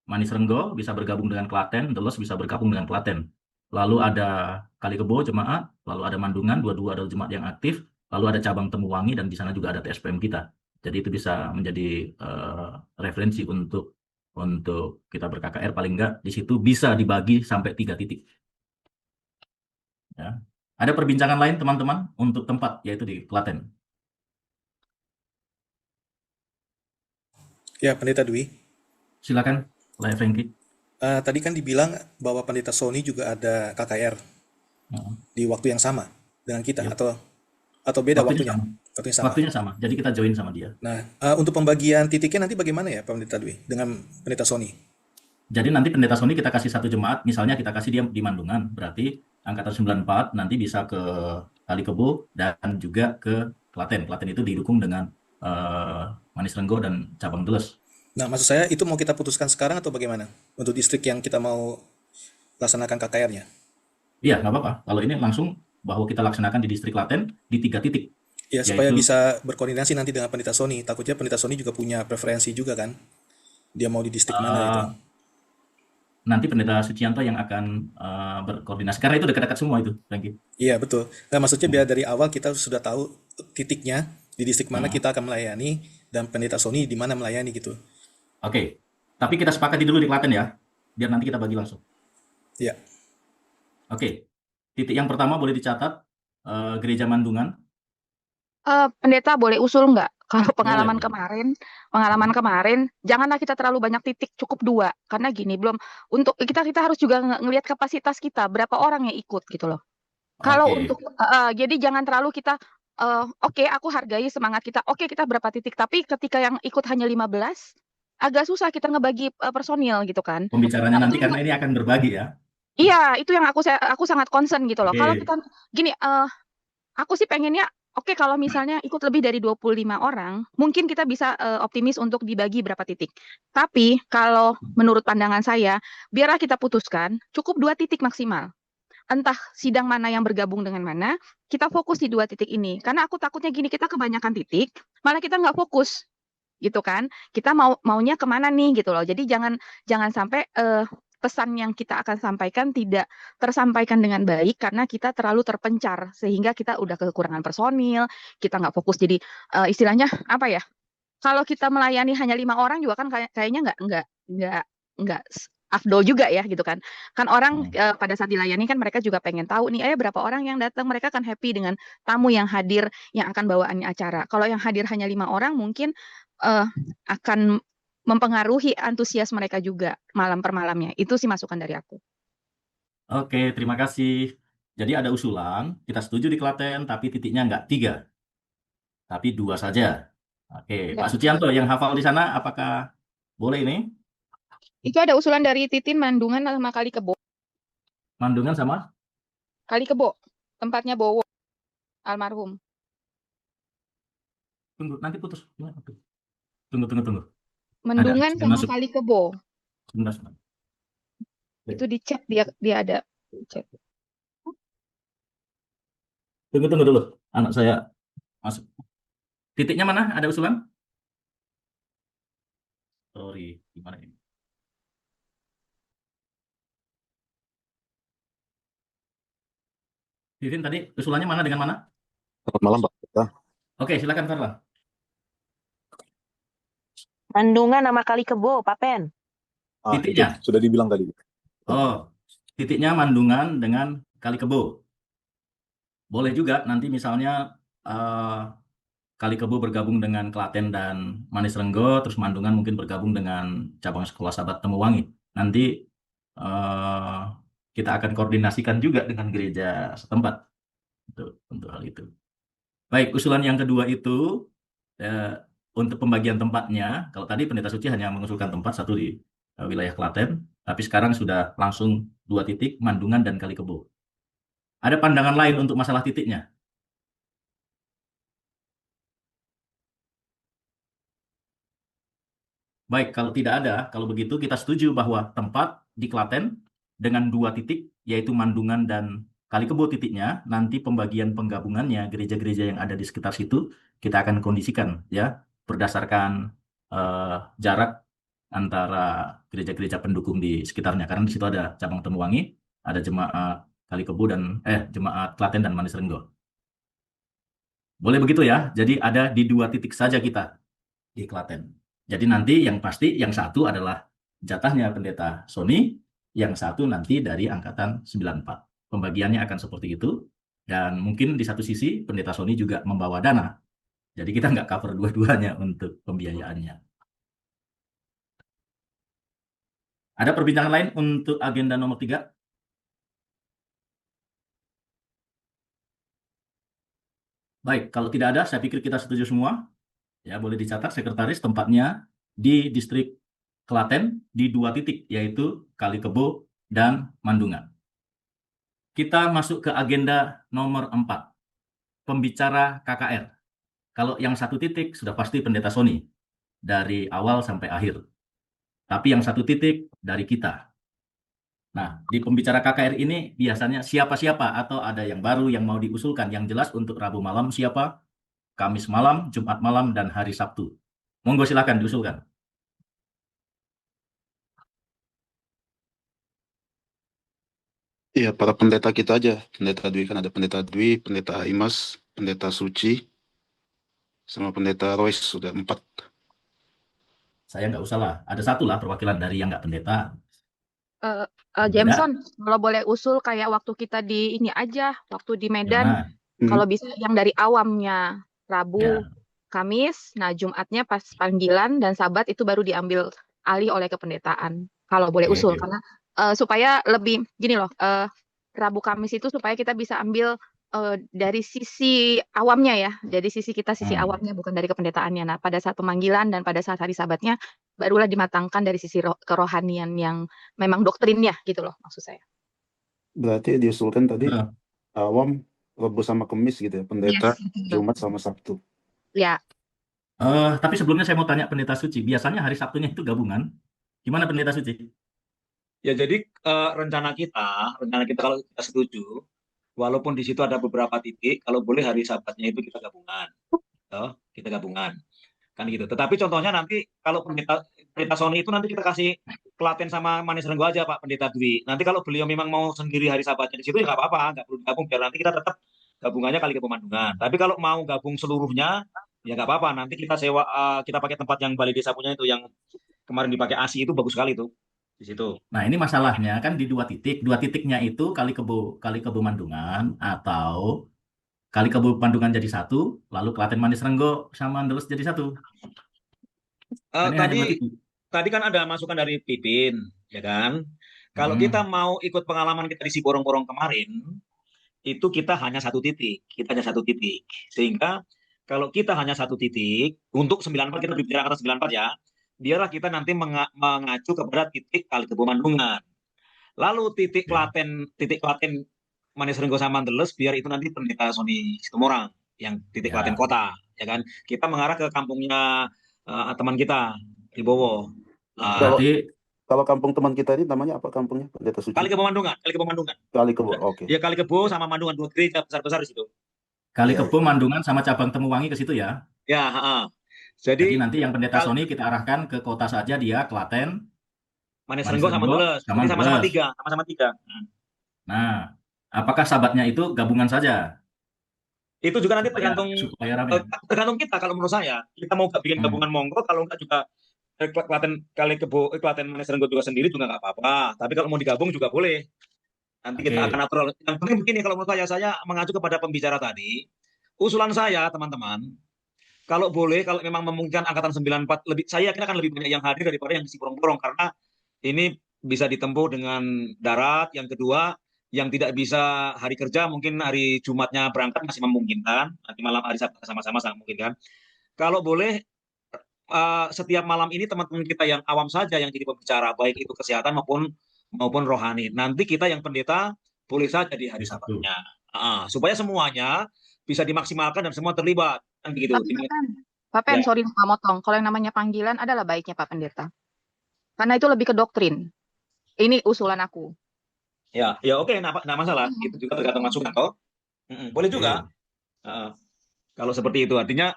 Manis Renggo bisa bergabung dengan Klaten, Delos bisa bergabung dengan Klaten. Lalu ada Kalikebo jemaat, lalu ada Mandungan, dua-dua adalah jemaat yang aktif, lalu ada cabang Temuwangi dan di sana juga ada TSPM kita. Jadi itu bisa menjadi referensi untuk kita ber-KKR paling enggak di situ bisa dibagi sampai 3 titik. Ya. Ada perbincangan lain teman-teman untuk tempat yaitu di Klaten. Ya, Pendeta Dwi. Silakan, Lai Franky. Tadi kan dibilang bahwa Pendeta Sony juga ada KKR di waktu yang sama dengan kita Ya. atau beda Waktunya waktunya? sama. Waktunya sama. Waktunya sama. Jadi kita join sama dia. Nah, untuk pembagian titiknya nanti bagaimana ya, Pak Pendeta Dwi, dengan Pendeta Sony? Jadi nanti Pendeta Sony kita kasih satu jemaat, misalnya kita kasih dia di Mandungan, berarti angkatan 94 nanti bisa ke Kalikebo dan juga ke Klaten. Klaten itu didukung dengan Manis Renggo dan cabang Deles. Nah, maksud saya itu mau kita putuskan sekarang atau bagaimana? Untuk distrik yang kita mau laksanakan KKR-nya? Iya, nggak apa-apa. Kalau ini langsung bahwa kita laksanakan di distrik Klaten di 3 titik. Ya, supaya Yaitu bisa berkoordinasi nanti dengan Pendeta Sony. Takutnya Pendeta Sony juga punya preferensi juga kan? Dia mau di distrik mana itu? nanti Pendeta Sucianto yang akan berkoordinasi. Karena itu dekat-dekat semua itu, Franky. Iya, betul. Nah, maksudnya biar dari awal kita sudah tahu titiknya di distrik mana kita akan melayani dan Pendeta Sony di mana melayani gitu. Oke. Tapi kita sepakati dulu di Klaten ya, biar nanti kita bagi langsung. Iya. Oke. Titik yang pertama boleh dicatat, Gereja Mandungan. Pendeta boleh usul nggak? Kalau pengalaman Boleh. kemarin, janganlah kita terlalu banyak titik, cukup 2. Karena gini, belum untuk kita harus juga ngelihat kapasitas kita, berapa orang yang ikut gitu loh. Kalau Oke. untuk jadi jangan terlalu kita oke, aku hargai semangat kita. Oke, kita berapa titik, tapi ketika yang ikut hanya 15, agak susah kita ngebagi personil gitu kan. Pembicaranya Nah, nanti itu karena ini akan berbagi ya. iya, itu yang aku sangat concern gitu loh. Kalau Oke. kita gini, aku sih pengennya oke kalau misalnya ikut lebih dari 25 orang, mungkin kita bisa optimis untuk dibagi berapa titik. Tapi kalau menurut pandangan saya, biarlah kita putuskan cukup 2 titik maksimal. Entah sidang mana yang bergabung dengan mana, kita fokus di 2 titik ini. Karena aku takutnya gini, kita kebanyakan titik, malah kita nggak fokus gitu kan. Kita maunya kemana nih gitu loh. Jadi jangan sampai pesan yang kita akan sampaikan tidak tersampaikan dengan baik karena kita terlalu terpencar sehingga kita udah kekurangan personil, kita nggak fokus. Jadi istilahnya apa ya? Kalau kita melayani hanya 5 orang juga kan kayaknya nggak afdol juga ya gitu kan. Kan orang pada saat dilayani kan mereka juga pengen tahu nih, berapa orang yang datang, mereka kan happy dengan tamu yang hadir yang akan bawaannya acara. Kalau yang hadir hanya 5 orang mungkin akan mempengaruhi antusias mereka juga malam per malamnya. Itu sih masukan dari aku. Oke, terima kasih. Jadi ada usulan, kita setuju di Klaten, tapi titiknya nggak 3. tapi 2 saja. Oke, Ya. Pak Sucianto yang hafal di sana, apakah boleh ini? Itu ada usulan dari Titin Mandungan sama Kali Kebo. Mandungan sama? Kali Kebo, tempatnya Bowo, almarhum. Tunggu, nanti putus. Tunggu. Ada, Mendungan saya sama masuk. Kali Kebo. Sebentar. Itu di chat dia ada chat. Tunggu dulu. Anak saya masuk. Titiknya mana? Ada usulan? Sorry, gimana ini? Titin tadi usulannya mana dengan mana? Selamat malam, Pak Pendeta. Oke, silakan Carla. Mandungan sama Kali Kebo, Pak Pen. Itu Titiknya. sudah dibilang tadi. Oh, titiknya Mandungan dengan Kali Kebo. Boleh juga nanti misalnya Kali Kebo bergabung dengan Klaten dan Manis Renggo, terus Mandungan mungkin bergabung dengan cabang sekolah Sahabat Temuwangi. Nanti kita akan koordinasikan juga dengan gereja setempat untuk hal itu. Baik, usulan yang kedua itu untuk pembagian tempatnya. Kalau tadi Pendeta Suci hanya mengusulkan tempat satu di wilayah Klaten, tapi sekarang sudah langsung 2 titik, Mandungan dan Kali Kebo. Ada pandangan lain untuk masalah titiknya? Baik, kalau tidak ada, kalau begitu kita setuju bahwa tempat di Klaten dengan 2 titik, yaitu Mandungan dan Kali Kebo titiknya, nanti pembagian penggabungannya, gereja-gereja yang ada di sekitar situ, kita akan kondisikan ya, berdasarkan jarak antara gereja-gereja pendukung di sekitarnya. Karena di situ ada cabang Temuwangi, ada jemaat Kali Kebo dan jemaat Klaten dan Manis Renggo. Boleh begitu ya? Jadi ada di 2 titik saja kita di Klaten. Jadi nanti yang pasti yang satu adalah jatahnya Pendeta Sony, yang satu nanti dari Angkatan 94. Pembagiannya akan seperti itu. Dan mungkin di satu sisi Pendeta Sony juga membawa dana. Jadi kita nggak cover dua-duanya untuk pembiayaannya. Ada perbincangan lain untuk agenda nomor 3? Baik, kalau tidak ada, saya pikir kita setuju semua. Ya, boleh dicatat sekretaris tempatnya di distrik Klaten di 2 titik, yaitu Kali Kebo dan Mandungan. Kita masuk ke agenda nomor 4, pembicara KKR. Kalau yang 1 titik sudah pasti Pendeta Sony, dari awal sampai akhir. Tapi yang 1 titik dari kita. Nah, di pembicara KKR ini biasanya siapa-siapa atau ada yang baru yang mau diusulkan. Yang jelas untuk Rabu malam siapa, Kamis malam, Jumat malam, dan hari Sabtu. Monggo silakan diusulkan. Iya, para pendeta kita aja. Pendeta Dwi kan ada Pendeta Dwi, Pendeta Imas, Pendeta Suci, sama Pendeta Royce, sudah 4. Saya nggak usah lah. Ada 1 lah perwakilan dari yang nggak pendeta. Jameson, kalau boleh usul kayak waktu kita di ini aja, waktu di Medan, kalau bisa yang dari awamnya Rabu, Kamis, nah Jumatnya pas panggilan dan Sabat itu baru diambil alih oleh kependetaan. Kalau boleh usul, karena supaya lebih gini loh, Rabu Kamis itu supaya kita bisa ambil dari sisi awamnya ya, dari sisi kita sisi awamnya bukan dari kependetaannya. Nah pada saat pemanggilan dan pada saat hari Sabatnya barulah dimatangkan dari sisi kerohanian yang memang doktrinnya gitu loh maksud saya. Berarti diusulkan tadi awam Rabu sama Kamis gitu ya, pendeta Jumat sama Sabtu. Ya. Tapi sebelumnya saya mau tanya Pendeta Suci, biasanya hari Sabtunya itu gabungan. Gimana Pendeta Suci? Ya jadi rencana kita kalau kita setuju, walaupun di situ ada beberapa titik, kalau boleh hari Sabatnya itu kita gabungan. Kan gitu. Tetapi contohnya nanti kalau pendeta Sony itu nanti kita kasih Klaten sama Manis Renggo aja Pak Pendeta Dwi. Nanti kalau beliau memang mau sendiri hari Sabatnya di situ ya nggak apa-apa, nggak perlu gabung, biar nanti kita tetap gabungannya Kali Kebo Mandungan. Tapi kalau mau gabung seluruhnya ya nggak apa-apa. Nanti kita sewa, kita pakai tempat yang Balai Desa punya itu yang kemarin dipakai ASI itu bagus sekali tuh di situ. Nah ini masalahnya kan di 2 titik. 2 titiknya itu Kali Kebo Mandungan atau Kali Kebo Mandungan jadi 1, lalu Klaten Manis Renggo sama Andalas jadi 1. Tadi kan ada masukan dari Pipin, ya kan? Kalau kita mau ikut pengalaman kita di Siborong-Borong kemarin, itu kita hanya 1 titik, sehingga kalau kita hanya satu titik, untuk 94 kita berbicara kata 94 ya, biarlah kita nanti mengacu kepada titik Kali Kebo Mandungan. Lalu titik Klaten Manis Renggo sama Mandeles, biar itu nanti Pendeta Sony Situmorang yang titik Klaten Ya. Kota, ya kan? Kita mengarah ke kampungnya teman kita Ribowo. Kalau Berarti kalau kampung teman kita ini namanya apa kampungnya, Pendeta Suci? Kali Kebo Mandungan, Kali Kebo Mandungan. Kali Kebo, oke. Ya Kali Kebo sama Mandungan, dua gereja besar-besar di situ. Kali Iya, Kebo, Mandungan, sama cabang Temuwangi ke situ ya. Ya, Jadi jadi nanti yang Pendeta Kal- Sony kita arahkan ke kota saja, dia Klaten, Manis Manis Renggo sama Renggo, Mandeles. sama Jadi sama-sama Mandeles. tiga, sama-sama tiga. Nah, apakah sahabatnya itu gabungan saja Itu juga nanti tergantung supaya rame? tergantung kita. Kalau menurut saya, kita mau bikin gabungan monggo, kalau enggak juga Klaten Kali Kebo, Klaten Manis Renggo juga sendiri juga nggak apa-apa. Tapi kalau mau digabung juga boleh. Nanti kita Oke. akan atur. Yang penting begini, kalau menurut saya mengacu kepada pembicara tadi. Usulan saya, teman-teman, kalau boleh, kalau memang memungkinkan angkatan 94 lebih, saya yakin akan lebih banyak yang hadir daripada yang isi borong-borong, karena ini bisa ditempuh dengan darat. Yang kedua, yang tidak bisa hari kerja, mungkin hari Jumatnya berangkat masih memungkinkan, nanti malam hari Sabtu sama-sama sangat memungkinkan. Kalau boleh, setiap malam ini teman-teman kita yang awam saja yang jadi pembicara, baik itu kesehatan maupun rohani. Nanti kita yang pendeta boleh saja di hari Sabtu. Sabatnya. Supaya semuanya bisa dimaksimalkan dan semua terlibat. Kan begitu. Tapi Pak Pen, Ya. sorry Pak motong. Kalau yang namanya panggilan adalah baiknya Pak Pendeta. Karena itu lebih ke doktrin. Ini usulan aku. Ya, oke, nggak masalah. Itu juga tergantung masukan toh. Boleh juga. Kalau seperti itu, artinya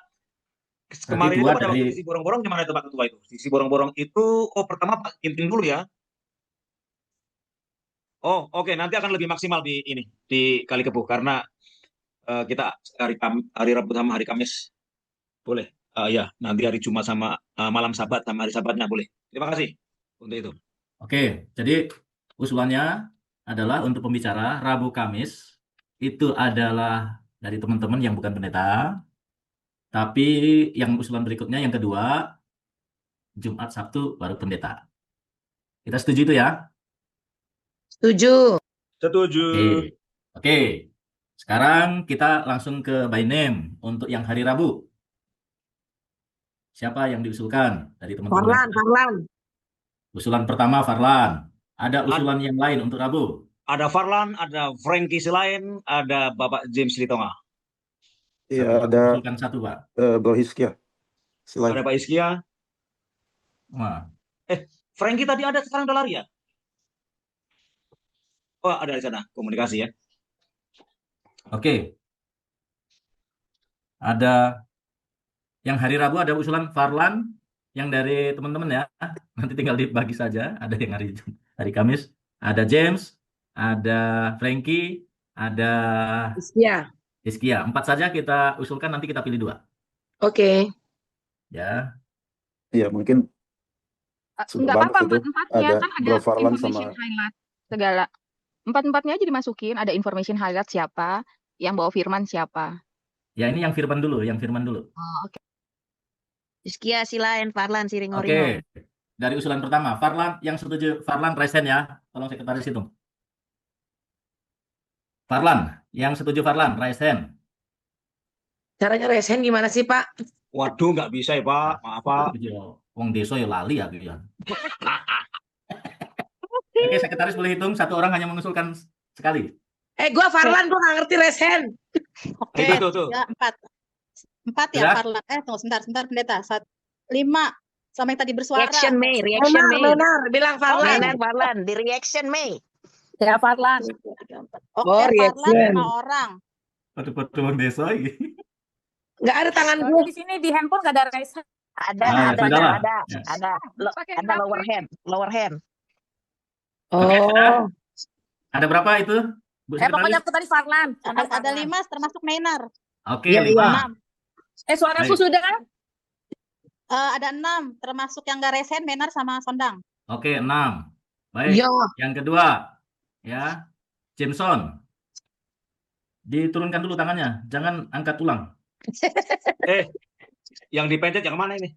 kemarin itu dua pada dari- waktu isi borong-borong gimana itu Pak Ketua itu? Isi borong-borong itu, pertama Pak Ginting dulu ya. Oh, oke, nanti akan lebih maksimal di Kali Kebo, karena kita hari Rabu sama hari Kamis boleh. Ya, nanti hari Jumat sama malam Sabat sama hari Sabatnya boleh. Terima kasih untuk itu. Oke, jadi usulannya adalah untuk pembicara Rabu Kamis itu adalah dari teman-teman yang bukan pendeta, tapi yang usulan berikutnya yang kedua Jumat Sabtu baru pendeta. Kita setuju itu ya? Setuju. Setuju. Oke. Sekarang kita langsung ke by name untuk yang hari Rabu. Siapa yang diusulkan dari teman-teman? Farlan. Usulan pertama Farlan. Ada usulan yang lain untuk Rabu? Ada Farlan, ada Frankie Selain, ada Bapak James Litonga. Iya, ada Usulkan satu, Pak. Bro Hiskia. Selain Ada Pak Iskia. Wah. Frankie tadi ada, sekarang udah lari ya? Oh, ada di sana, komunikasi ya. Oke. Ada yang hari Rabu ada usulan Farlan yang dari teman-teman ya. Nanti tinggal dibagi saja. Ada yang hari Kamis, ada James, ada Frankie, ada Hiskia. 4 saja kita usulkan, nanti kita pilih 2. Oke. Ya. Iya, mungkin Enggak apa-apa, banyak itu. 4-4-nya Ada kan ada Bro Farlan information sama highlight segala. 4-4-nya aja dimasukin, ada information highlight siapa, yang bawa firman siapa. Ya, ini yang Firman dulu, Oh, oke. Iskia, Silain, Farlan, Oke. Siringoringo. Dari usulan pertama, Farlan yang setuju Farlan raise hand ya. Tolong sekretaris hitung. Farlan, yang setuju Farlan raise hand. Caranya resen gimana sih, Pak? Waduh, nggak bisa ya Pak. Maaf Pak. Wong desa ya lali ya gitu ya. Oke, sekretaris boleh hitung, satu orang hanya mengusulkan sekali. Gua Farlan, gua nggak ngerti resen. Oke, Tuh. ya, 4 ya Ya. Farlan. Tunggu sebentar pendeta. 5 sama yang tadi bersuara. Reaction May. Benar, bilang Farlan. Farlan, di reaction May. Ya, Farlan. Oke, Oh, Farlan reaction. 5 orang. Foto-foto wong desa iki. Nggak ada tangan Soalnya gua. di sini di handphone nggak ada raise hand. Ada, Ah, ada, sudahlah. ada, Ya. Pakai ada HP. lower hand. Oh. Ada berapa itu? Bu Pokoknya sekretaris? aku tadi Farlan. Ada 5 termasuk Nainar. Oke, Iya, 5. 6. Suaraku Baik. sudah. Ada 6 termasuk yang nggak resen, Nainar sama Sondang. Oke, 6. Baik. Iya. Yang kedua, ya, Jameson. Diturunkan dulu tangannya, jangan angkat tulang. Yang dipencet yang mana ini?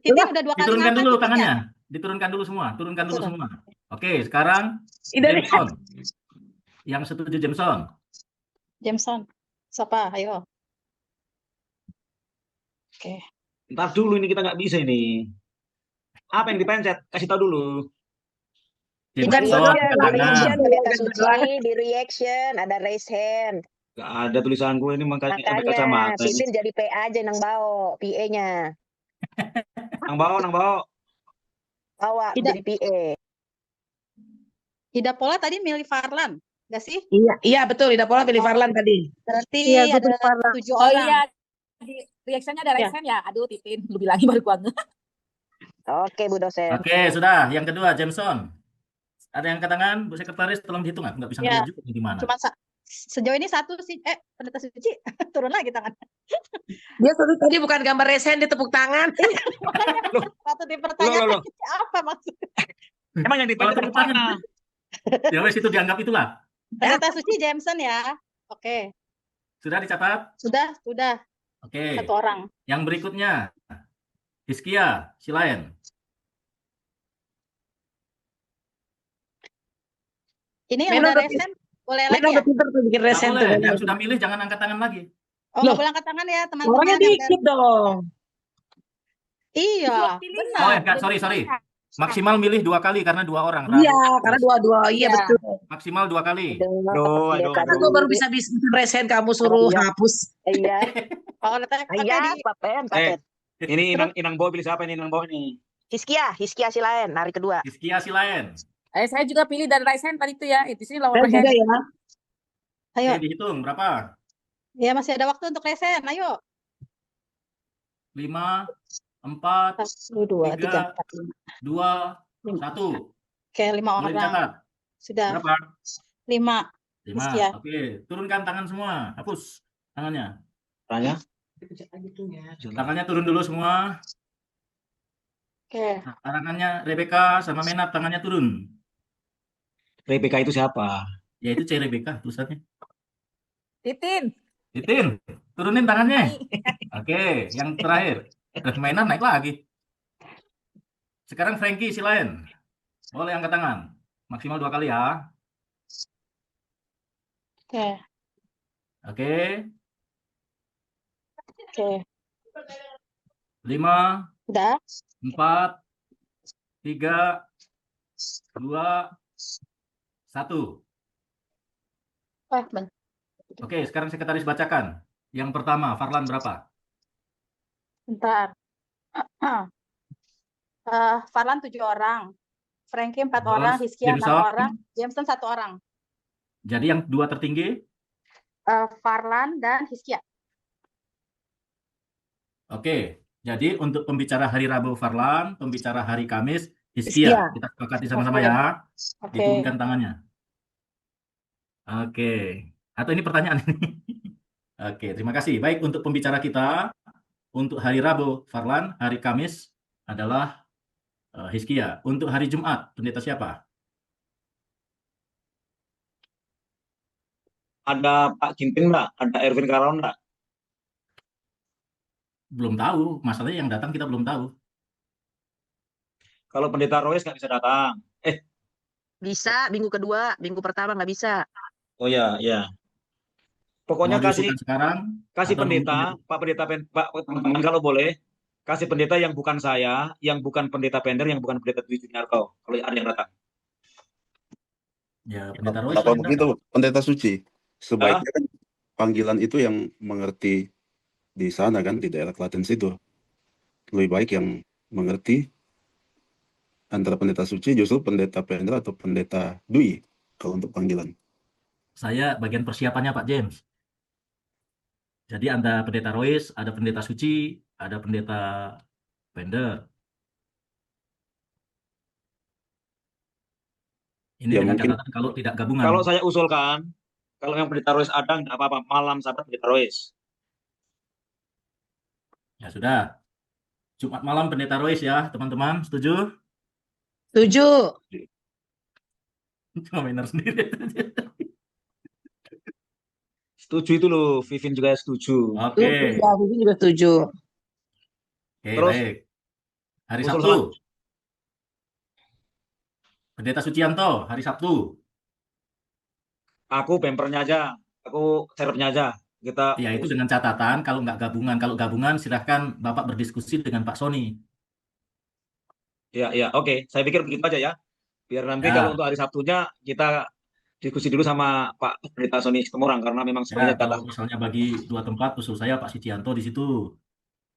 Titi udah 2 kali Diturunkan ngangkat dulu titiknya. tangannya, diturunkan dulu semua, turunkan dulu Turun. semua. Oke, sekarang Dari Jameson. Yang setuju Jameson. Jameson. Siapa? Ayo. Oke. Ntar dulu ini kita nggak bisa ini. Apa yang dipencet? Kasih tahu dulu. Bukan Jameson, kedua, Reaction, angkat tangan. reaction, pendeta bukan suci, kedua. di reaction ada raise hand. Nggak ada tulisan gue ini makanya sampai Makanya kacamata ini. Pipin jadi PA aja nang bao, PA-nya. Nang bawa. Bawa Tidak. jadi PA. Ida Pola tadi milih Farlan, nggak sih? Iya betul, Ida Pola pilih Farlan tadi. Berarti Iya, gue ada pilih Farlan. 7 Oh orang. iya, di reaction-nya ada Ya. raise hand ya. Aduh, Titin, lu bilangin baru gua nge. Oke, Bu dosen. Oke, sudah. Yang kedua, Jameson. Ada yang angkat tangan, Bu Sekretaris, tolong dihitung. Aku nggak bisa Ya. ngeliat juga di mana. Cuma sejauh ini satu sih. Pendeta Suci turun lagi tangan. Dia tadi bukan gambar resen di tepuk tangan. Makanya Loh. waktu dipertanyakan Loh. apa maksudnya? Emang yang Kalau dipencet tepuk apa? tangan. Ya wes, itu dianggap itulah. Pendeta Suci Jameson ya. Oke, Sudah dicatat? sudah Oke. 1 orang. Yang berikutnya, Hizkia, Silaen. Ini yang Meno udah udah resen boleh Mena lagi ya? udah pinter tuh bikin Nggak resen boleh. tuh. Yang sudah milih jangan angkat tangan lagi. Oh, Loh. nggak boleh angkat tangan ya teman-teman. Orangnya yang dikit dong. Iya, Pilihan. Oh, enggak, sorry. Maksimal milih 2 kali karena 2 orang. Iya, Rabu. karena dua-dua. Iya Iya. betul. Maksimal 2 kali. Aduh. Karena gue baru bisa bikin resen, kamu suruh Iya. hapus. Iya. kalau letak Iya, Papen, Papen. Ini Inang Bo pilih siapa ini Inang Bo ini? Hizkia Silaen, hari kedua. Hizkia, Silaen. Saya juga pilih dari raise hand tadi itu ya. Di sini lawan Saya hand. juga ya. Ayo, Oke, dihitung berapa? ya masih ada waktu untuk resen. Ayo. 5, 4, 1, 2, 3, 4, 2, 1. Oke, 5 Boleh orang. dicatat. Sudah. Berapa? 5. 5. Hizkia. Oke, turunkan tangan semua. Hapus tangannya. Tanya. Tangannya turun dulu semua. Oke. Tangannya Rebecca sama Menat tangannya turun. Rebecca itu siapa? Ya itu C Rebecca tulisannya. Titin. Titin, turunin tangannya. Oke, yang terakhir. Menat naik lagi. Sekarang Frankie, Silaen. Boleh angkat tangan. Maksimal 2 kali ya. Oke. Oke. Oke. 5, Udah. 4, 3, 2, 1. Oke, sekarang sekretaris bacakan. Yang pertama, Farlan berapa? Bentar. Farlan 7 orang. Frankie 4 Terus, orang, Hizkia 6 Jameson? orang, Jameson 1 orang. Jadi yang 2 tertinggi? Farlan dan Hizkia. Oke, jadi untuk pembicara hari Rabu Farlan, pembicara hari Kamis Hizkia. Hizkia. Kita sepakati sama-sama Oke. ya. Oke. Diturunkan tangannya. Oke. Atau ini pertanyaan ini? Oke, terima kasih. Baik, untuk pembicara kita, untuk hari Rabu Farlan, hari Kamis adalah Hizkia. Untuk hari Jumat, pendeta siapa? Ada Pak Ginting nggak? Ada Erwin Karawan nggak? Belum tahu. Masalahnya yang datang kita belum tahu. Kalau pendeta Royce nggak bisa datang. Bisa, minggu kedua, minggu pertama nggak bisa. Oh ya, ya. Pokoknya Mau diusulkan sekarang? kasih atau pendeta, nunggu? Pak pendeta, Pak teman kalau boleh, kasih pendeta yang bukan saya, yang bukan pendeta Pender, yang bukan pendeta Dwi Juniarto. Kalau ada yang datang. Ya, pendeta Royce Kenapa yang begitu, datang. pendeta suci? Sebaiknya kan panggilan itu yang mengerti di sana kan, di daerah Klaten situ. Lebih baik yang mengerti antara pendeta suci justru pendeta Pender atau pendeta Dwi kalau untuk panggilan. Saya bagian persiapannya Pak James. Jadi ada pendeta Royce, ada pendeta Suci, ada pendeta Pender. Ini Ya, dengan mungkin. catatan kalau tidak gabungan. Kalau saya usulkan, kalau yang pendeta Royce ada, nggak apa-apa, malam sabat pendeta Royce. Ya sudah. Jumat malam pendeta Royce ya, teman-teman. Setuju? Setuju. Cuma Mener sendiri. Setuju itu loh, Vivin juga setuju. Oke. Ya, Vivi juga setuju. Oke, Terus, baik. Hari usul Sabtu. Pendeta Sucianto, hari Sabtu. Aku bempernya aja, aku serepnya aja. Kita Ya, itu dengan catatan kalau nggak gabungan. Kalau gabungan, silahkan Bapak berdiskusi dengan Pak Sony. ya, oke. Saya pikir begitu aja ya. Biar nanti kalau Ya, untuk hari Sabtunya kita diskusi dulu sama Pak Pendeta Sony Situmorang karena memang ya, sepertinya kalau jatah. misalnya bagi 2 tempat, usul saya Pak Sucianto di situ.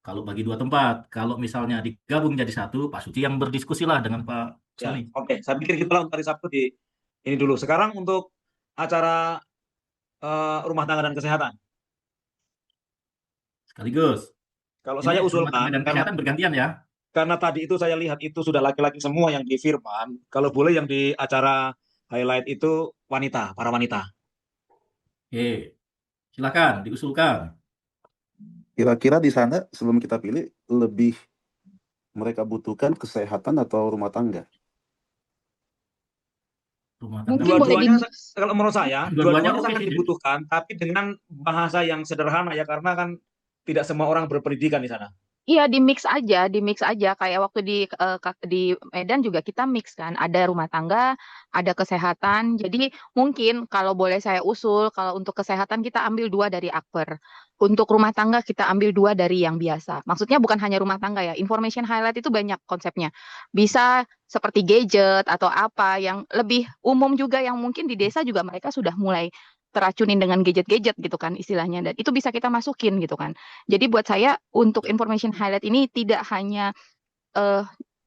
Kalau bagi 2 tempat, kalau misalnya digabung jadi satu, Pak Suci yang berdiskusi lah dengan Pak Ya, Sony. oke. Saya pikir kita untuk hari Sabtu di ini dulu. Sekarang untuk acara rumah tangga dan kesehatan. Sekaligus. Kalau Ini saya rumah tangga usulkan dan kesehatan bergantian ya. karena tadi itu saya lihat itu sudah laki-laki semua yang di Firman. Kalau boleh yang di acara highlight itu wanita, para wanita. Oke, silakan diusulkan. Kira-kira di sana sebelum kita pilih lebih mereka butuhkan kesehatan atau rumah tangga? Rumah tangga. Mungkin boleh di Dua-duanya kalau menurut saya Dua-duanya dua-duanya oke sangat sih, Dit. dibutuhkan, tapi dengan bahasa yang sederhana ya karena kan tidak semua orang berpendidikan di sana. Iya, di mix aja. Kayak waktu di Medan juga kita mix kan. Ada rumah tangga, ada kesehatan. Jadi mungkin kalau boleh saya usul, kalau untuk kesehatan kita ambil 2 dari Akper. Untuk rumah tangga kita ambil 2 dari yang biasa. Maksudnya bukan hanya rumah tangga ya. Information highlight itu banyak konsepnya. Bisa seperti gadget atau apa yang lebih umum juga yang mungkin di desa juga mereka sudah mulai teracunin dengan gadget-gadget gitu kan istilahnya. Dan itu bisa kita masukin gitu kan. Jadi buat saya untuk information highlight ini tidak hanya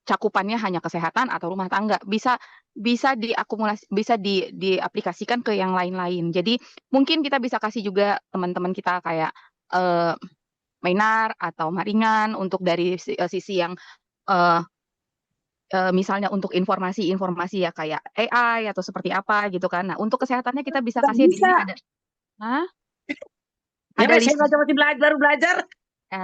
cakupannya hanya kesehatan atau rumah tangga, bisa bisa diakumulasi, bisa diaplikasikan ke yang lain-lain. Jadi mungkin kita bisa kasih juga teman-teman kita kayak eh, Mainar atau Maringan untuk dari sisi yang eh, misalnya untuk informasi-informasi ya kayak AI atau seperti apa gitu kan. Nah, untuk kesehatannya kita bisa Nggak kasih di bisa. sini ada. Hah? Ya, Ada saya list. masih baru belajar. Ada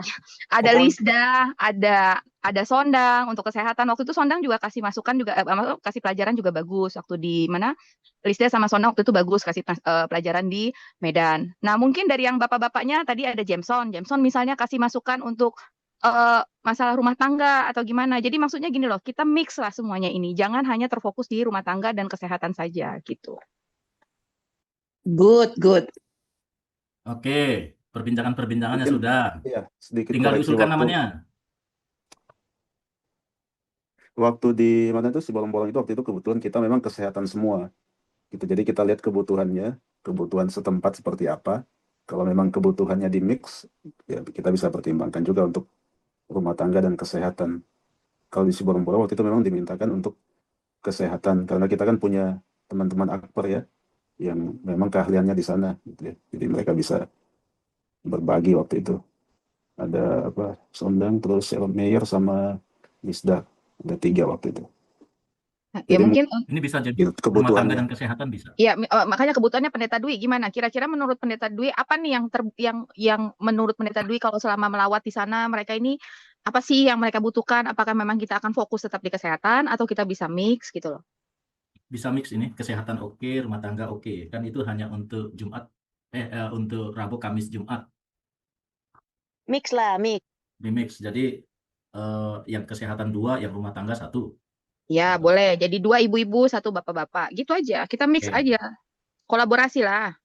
Pokoknya Lisda, ada Sondang untuk kesehatan. Waktu itu Sondang juga kasih masukan juga kasih pelajaran juga bagus waktu di mana Lisda sama Sondang waktu itu bagus kasih pelajaran di Medan. Nah, mungkin dari yang bapak-bapaknya tadi ada Jameson. Jameson misalnya kasih masukan untuk masalah rumah tangga atau gimana. Jadi maksudnya gini loh, kita mix lah semuanya ini. Jangan hanya terfokus di rumah tangga dan kesehatan saja gitu. Good. Oke, perbincangannya Mungkin sudah. ya sedikit Tinggal koreksi diusulkan waktu namanya. di mana itu si bolong-bolong itu waktu itu kebetulan kita memang kesehatan semua gitu. Jadi kita lihat kebutuhannya, kebutuhan setempat seperti apa. Kalau memang kebutuhannya di mix, ya kita bisa pertimbangkan juga untuk rumah tangga dan kesehatan. Kalau di si bolong-bolong waktu itu memang dimintakan untuk kesehatan karena kita kan punya teman-teman akper ya yang memang keahliannya di sana gitu ya. Jadi mereka bisa berbagi waktu itu. Ada apa? Sondang, terus Mayer sama Misda. Ada 3 waktu itu. Ya Jadi mungkin Ini bisa jadi mungkin rumah tangga kebutuhannya. dan kesehatan bisa. ya, makanya kebutuhannya Pendeta Dwi gimana? Kira-kira menurut Pendeta Dwi apa nih yang menurut Pendeta Dwi kalau selama melawat di sana mereka ini apa sih yang mereka butuhkan? Apakah memang kita akan fokus tetap di kesehatan atau kita bisa mix gitu loh? Bisa mix ini, kesehatan oke, rumah tangga oke. Kan itu hanya untuk untuk Rabu, Kamis, Jumat Mix lah, mix. di mix. Jadi yang kesehatan 2, yang rumah tangga 1. Ya, Gitu. boleh. Jadi 2 ibu-ibu, 1 bapak-bapak. Gitu aja. Kita mix Oke. aja. Kolaborasi lah.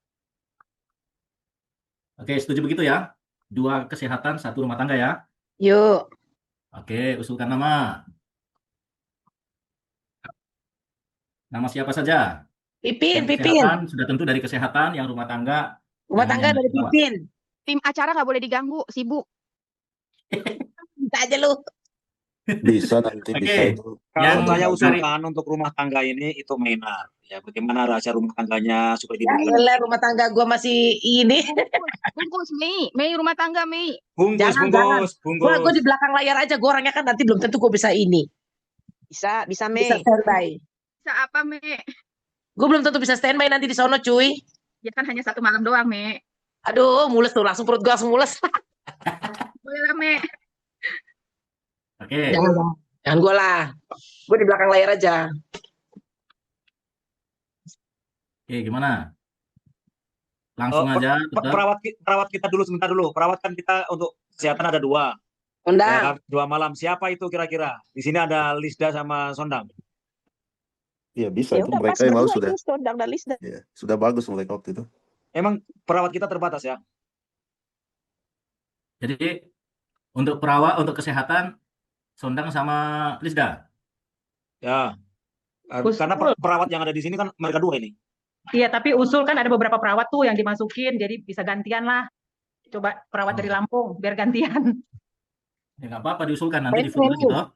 Oke, setuju begitu ya? 2 kesehatan, 1 rumah tangga ya? Yuk. Oke, usulkan nama. Nama siapa saja? Pipin. Yang kesehatan sudah tentu dari kesehatan, yang rumah tangga Rumah jangan tangga yang dari lewat. Pipin. Tim acara nggak boleh diganggu, sibuk. Bisa aja lu. Bisa nanti Oke, bisa itu. kalau yang saya dari usulkan untuk rumah tangga ini itu Mainar. Ya, bagaimana rahasia rumah tangganya supaya Ya diberikan elah, rumah tangga gua masih ini. Bungkus, Mei rumah tangga, Mei. bungkus. Gua di belakang layar aja. Gua orangnya kan nanti belum tentu gua bisa ini. Bisa Bisa Mei. standby. Bisa apa, Mei? Gue belum tentu bisa standby nanti di sono, cuy. Ya kan hanya 1 malam doang, Mei. Aduh, mules tuh. Langsung perut gue langsung mules. Boleh lah, Mei. Oke, Jangan gue lah. Gue di belakang layar aja. oke, gimana? Langsung aja, tetap. Perawat kita dulu sebentar dulu. Perawat kan kita untuk kesehatan ada 2. Ya Undang. kan? 2 malam. Siapa itu kira-kira? Di sini ada Lisda sama Sondang. Iya bisa Ya itu udah pas mereka yang lalu berdua sudah itu Sondang dan Lisda. ya, sudah bagus mereka waktu itu. Emang perawat kita terbatas ya? Jadi untuk perawat, untuk kesehatan, Sondang sama Lisda. Ya, karena Usul. perawat yang ada di sini kan mereka dua ini. Iya, tapi usul kan ada beberapa perawat tuh yang dimasukin, jadi bisa gantian lah. Coba perawat dari Oh, Lampung, biar gantian. ya nggak apa-apa diusulkan nanti di vote lagi Reni, toh.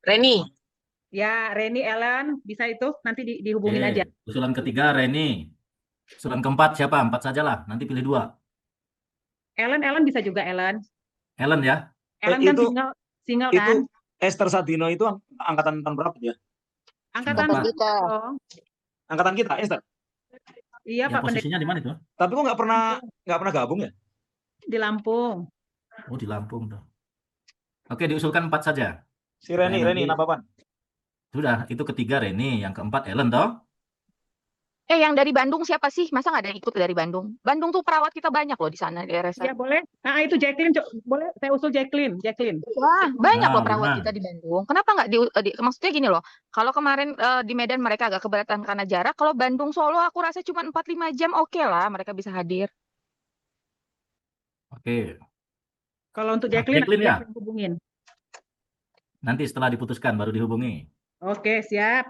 Reni, Ya, Reni, Ellen, bisa itu nanti dihubungin aja. Usulan ketiga Reni. Usulan keempat siapa? 4 sajalah. Nanti pilih 2. Ellen bisa juga Ellen. Ellen ya. Ellen kan Itu single itu kan? Esther Sadino itu angkatan tahun berapa dia? Angkatan 94. kita. dong. Angkatan kita, Esther. Iya, Ya Pak Pendeta, posisinya di mana itu? Tapi kok nggak pernah gabung ya? di Lampung. Oh di Lampung tuh. Oke diusulkan 4 saja. Si Reni, Supaya nanti Nababan. sudah itu ketiga Reni, yang keempat Ellen toh. Yang dari Bandung siapa sih? Masa nggak ada yang ikut dari Bandung? Bandung tuh perawat kita banyak loh di sana di RSA. Ya, boleh. Nah, itu Jacqueline, boleh saya usul Jacqueline. Wah, banyak loh Nah, perawat benar. kita di Bandung. Kenapa nggak maksudnya gini loh. Kalau kemarin di Medan mereka agak keberatan karena jarak, kalau Bandung Solo aku rasa cuma 4-5 jam oke lah mereka bisa hadir. Oke. Kalau untuk Nah, Jacqueline, Jacqueline ya. nanti hubungin. Nanti setelah diputuskan baru dihubungi. Oke, siap.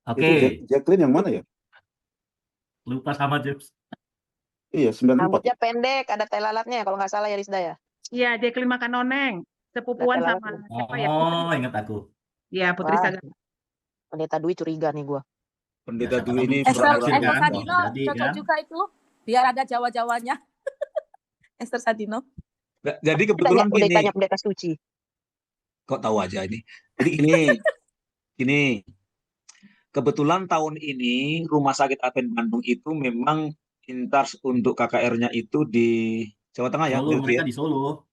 Oke. Itu Jacqueline yang mana ya? Lupa sama James. Iya, 94. Rambutnya pendek, ada tai lalatnya kalau nggak salah ya Lisda ya. Iya, Jacqueline makan noneng. Sepupuan Ada sama lalat. siapa ya? Oh, ingat aku. Iya, Putri Wah, Saga. Pendeta Dwi curiga nih gua. Pendeta Ya, siapa Dwi tahu ini bisa Esther pura-pura naksir Esther kan? Sadino Jadi cocok kan. juga itu, biar ada Jawa-Jawanya. Esther Sadino. Jadi kebetulan Udah gini, tanya pendeta suci. kok tahu aja ini. Jadi gini, kebetulan tahun ini Rumah Sakit Advent Bandung itu memang in charge untuk KKR-nya itu di Jawa Tengah ya, Solo, Lutfi mereka ya. di Solo.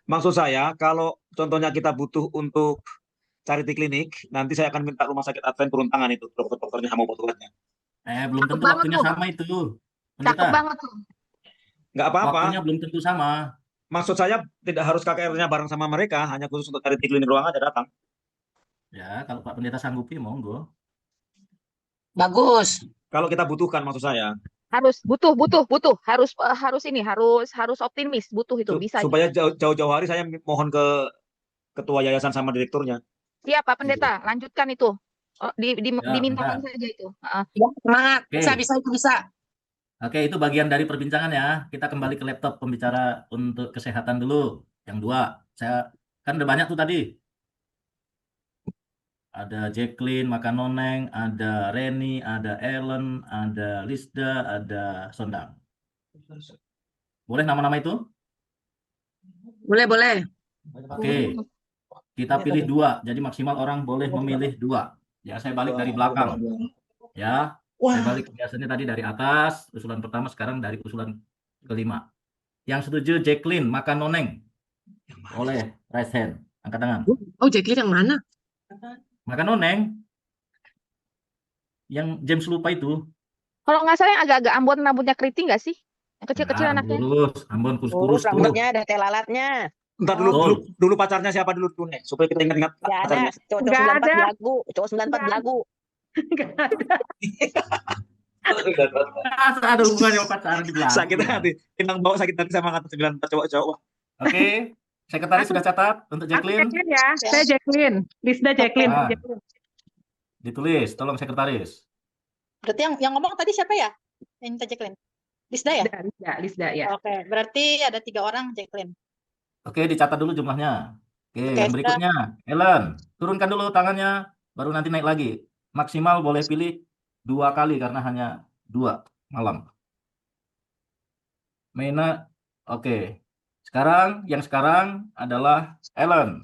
Maksud saya kalau contohnya kita butuh untuk charity klinik, nanti saya akan minta Rumah Sakit Advent turun tangan itu, dokter-dokternya sama petugasnya. Belum Cakep tentu banget waktunya tuh. sama itu, Cakep Pendeta. banget tuh. Nggak apa-apa. Waktunya belum tentu sama. Maksud saya tidak harus KKR-nya bareng sama mereka, hanya khusus untuk charity klinik doang aja datang. Ya, kalau Pak Pendeta sanggupi, monggo. Bagus. Kalau kita butuhkan maksud saya. Harus butuh. Harus optimis, butuh itu bisa. Supaya jauh-jauh hari saya mohon ke ketua yayasan sama direkturnya. Siap Pak Pendeta, lanjutkan itu. Ya, Dimintakan bentar. saja itu. Ya, semangat. Oke. Bisa itu bisa. Oke, itu bagian dari perbincangan ya. Kita kembali ke laptop pembicara untuk kesehatan dulu. Yang 2. Saya kan udah banyak tuh tadi. Ada Jacqueline, Makanoneng, ada Reni, ada Ellen, ada Lisda, ada Sondang. Boleh nama-nama itu? Boleh. Oke. Kita pilih 2. Jadi maksimal orang boleh memilih 2. Ya, saya balik dari belakang. Ya, saya balik biasanya tadi dari atas, usulan pertama, sekarang dari usulan kelima. Yang setuju Jacqueline, Makanoneng. Oleh raise hand. Angkat tangan. Oh, Jacqueline yang mana? Makanoneng. Yang James lupa itu. Kalau nggak salah yang agak-agak Ambon rambutnya keriting nggak sih? Yang kecil-kecil Nah, anaknya. Ambon kurus-kurus tuh. Rambutnya ada tai lalatnya. Ntar dulu pacarnya siapa dulu nih, supaya kita ingat-ingat Nggak ada. pacarnya. Cowok Nggak 94 ada. belagu. Cowok 94 belagu. Nggak ada. Masa ada hubungannya sama pacaran di belakang. Sakit hati. Inang bawa sakit hati sama kata 94 cowok-cowok. Oke, sekretaris sudah catat untuk Aku Jacqueline. Jacqueline ya. Saya Jacqueline. Lisda Jacqueline. Ah. Jacqueline. Ditulis, tolong sekretaris. Berarti yang ngomong tadi siapa ya? Yang minta Jacqueline? Lisda ya? Lisda ya. Oke, berarti ada 3 orang Jacqueline. Oke, dicatat dulu jumlahnya. Oke, Oke, yang berikutnya, Ellen, turunkan dulu tangannya, baru nanti naik lagi. Maksimal boleh pilih 2 kali karena hanya 2 malam. Mena, oke. Yang sekarang adalah Ellen.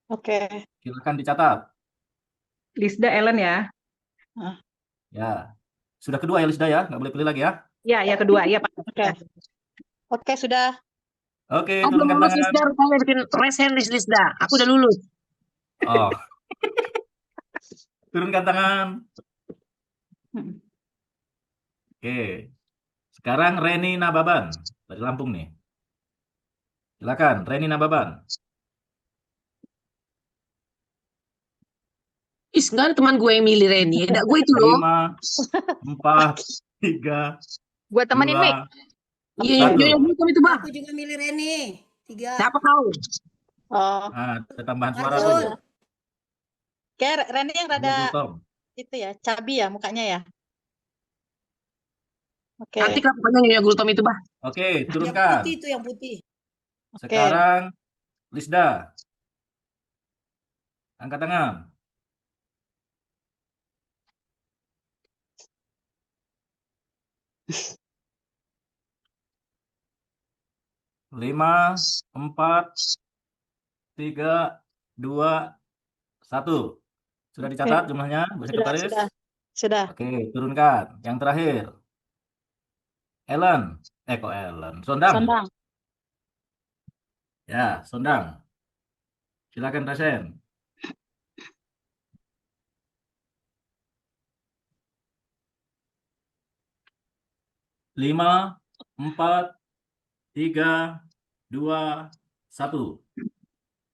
Oke. Silakan dicatat. Lisda Ellen ya. Ya, sudah kedua ya Lisda ya, nggak boleh pilih lagi ya. Ya kedua. Iya, Pak. Oke, sudah. Oke, Aku belum turunkan lulus tangan. Lisda, rupanya bikin raise hand Lisda. Aku udah lulus. Oh. Turunkan tangan. Oke. Sekarang Reni Nababan dari Lampung nih. Silakan, Reni Nababan. Nggak ada teman gue yang milih Reni. Ada gue itu loh. 5, 4, 3, Gue temenin 2, Mik. Iya, Satu. yang Gultom itu, Bah. Aku juga milih Reni. 3. Siapa kau? Oh, Nah, ada tambahan suara Marsul. tuh. kayak Reni yang Dua rada Gultom. itu ya, cabi ya mukanya ya. Oke. Cantik lah pokoknya Nyonya Gultom itu, Bah. Oke, Yang turunkan. putih itu, yang putih. Oke. Sekarang Lisda. Angkat tangan. Lima, 4, 3, 2, 1. Sudah dicatat jumlahnya, Bu Sekretaris? Sudah. Oke, turunkan. Yang terakhir. Ellen. Kok Ellen? Sondang. Sondang. Ya, Sondang. Silakan Resen. Lima, 4, 3, 2, 1.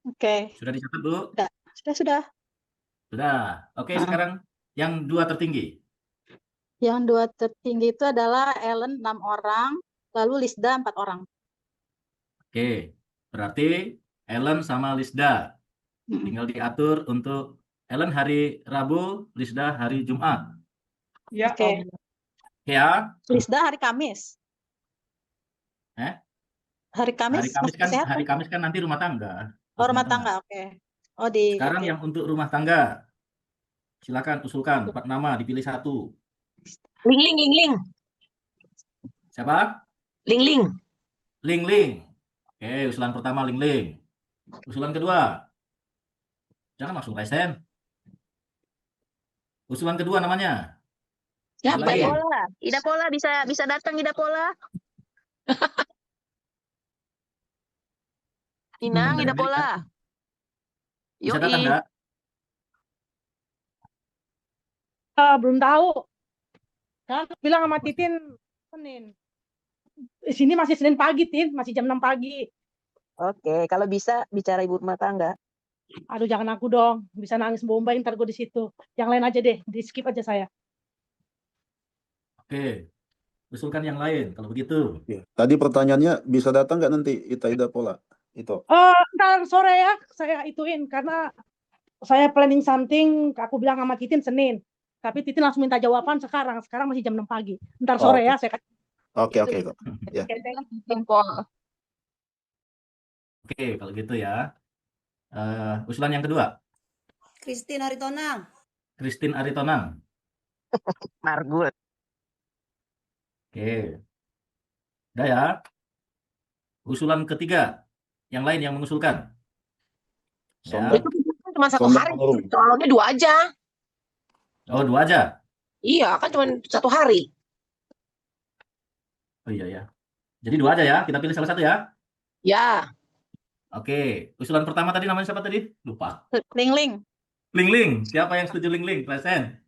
Oke. Sudah dicatat, Bu? Sudah. Sudah. Oke, sekarang yang 2 tertinggi. Yang 2 tertinggi itu adalah Ellen 6 orang, lalu Lisda 4 orang. Oke, berarti Ellen sama Lisda. Tinggal diatur untuk Ellen hari Rabu, Lisda hari Jumat. Ya, Oke. Ya, Lisda hari Kamis. Hari Kamis masih kesehatan. hari Kamis kan nanti rumah tangga. Oh, rumah tangga, oke. Oh, Sekarang yang untuk rumah tangga. Silakan usulkan 4 nama, dipilih 1. Ling. Siapa? Ling. Ling. Oke, usulan pertama Ling. Usulan kedua. Jangan langsung Resen. Usulan kedua namanya. Siapa Lagi. ya? Ida Pola bisa datang Ida Pola. Inang, Ida Pola. Bisa datang enggak? Belum tahu. Kan bilang sama Titin Senin. Di sini masih Senin pagi, Tin, masih jam 6 pagi. Oke, kalau bisa bicara ibu rumah tangga. Aduh, jangan aku dong. Bisa nangis bombay ntar gue di situ. Yang lain aja deh, di skip aja saya. Oke. Usulkan yang lain kalau begitu. Tadi pertanyaannya bisa datang nggak nanti Ida Pola? Itu. Ntar sore ya, saya ituin karena saya planning something, aku bilang sama Titin Senin. Tapi Titin langsung minta jawaban sekarang. Sekarang masih jam 6 pagi. Ntar sore ya, saya kasih. Oke. Ya. Oke, kalau gitu ya. Usulan yang kedua. Christine Aritonang. Christine Aritonang. Margut. Oke. Udah ya. Usulan ketiga. Yang lain yang mengusulkan. Ya. Itu cuma 1 hari. Calonnya 2 aja. Oh, 2 aja. Iya, kan cuma 1 hari. Oh iya ya. Jadi 2 aja ya. Kita pilih salah satu ya. Ya. Oke. Usulan pertama tadi namanya siapa tadi? Lupa. Ling. Ling. Siapa yang setuju Ling? Resen.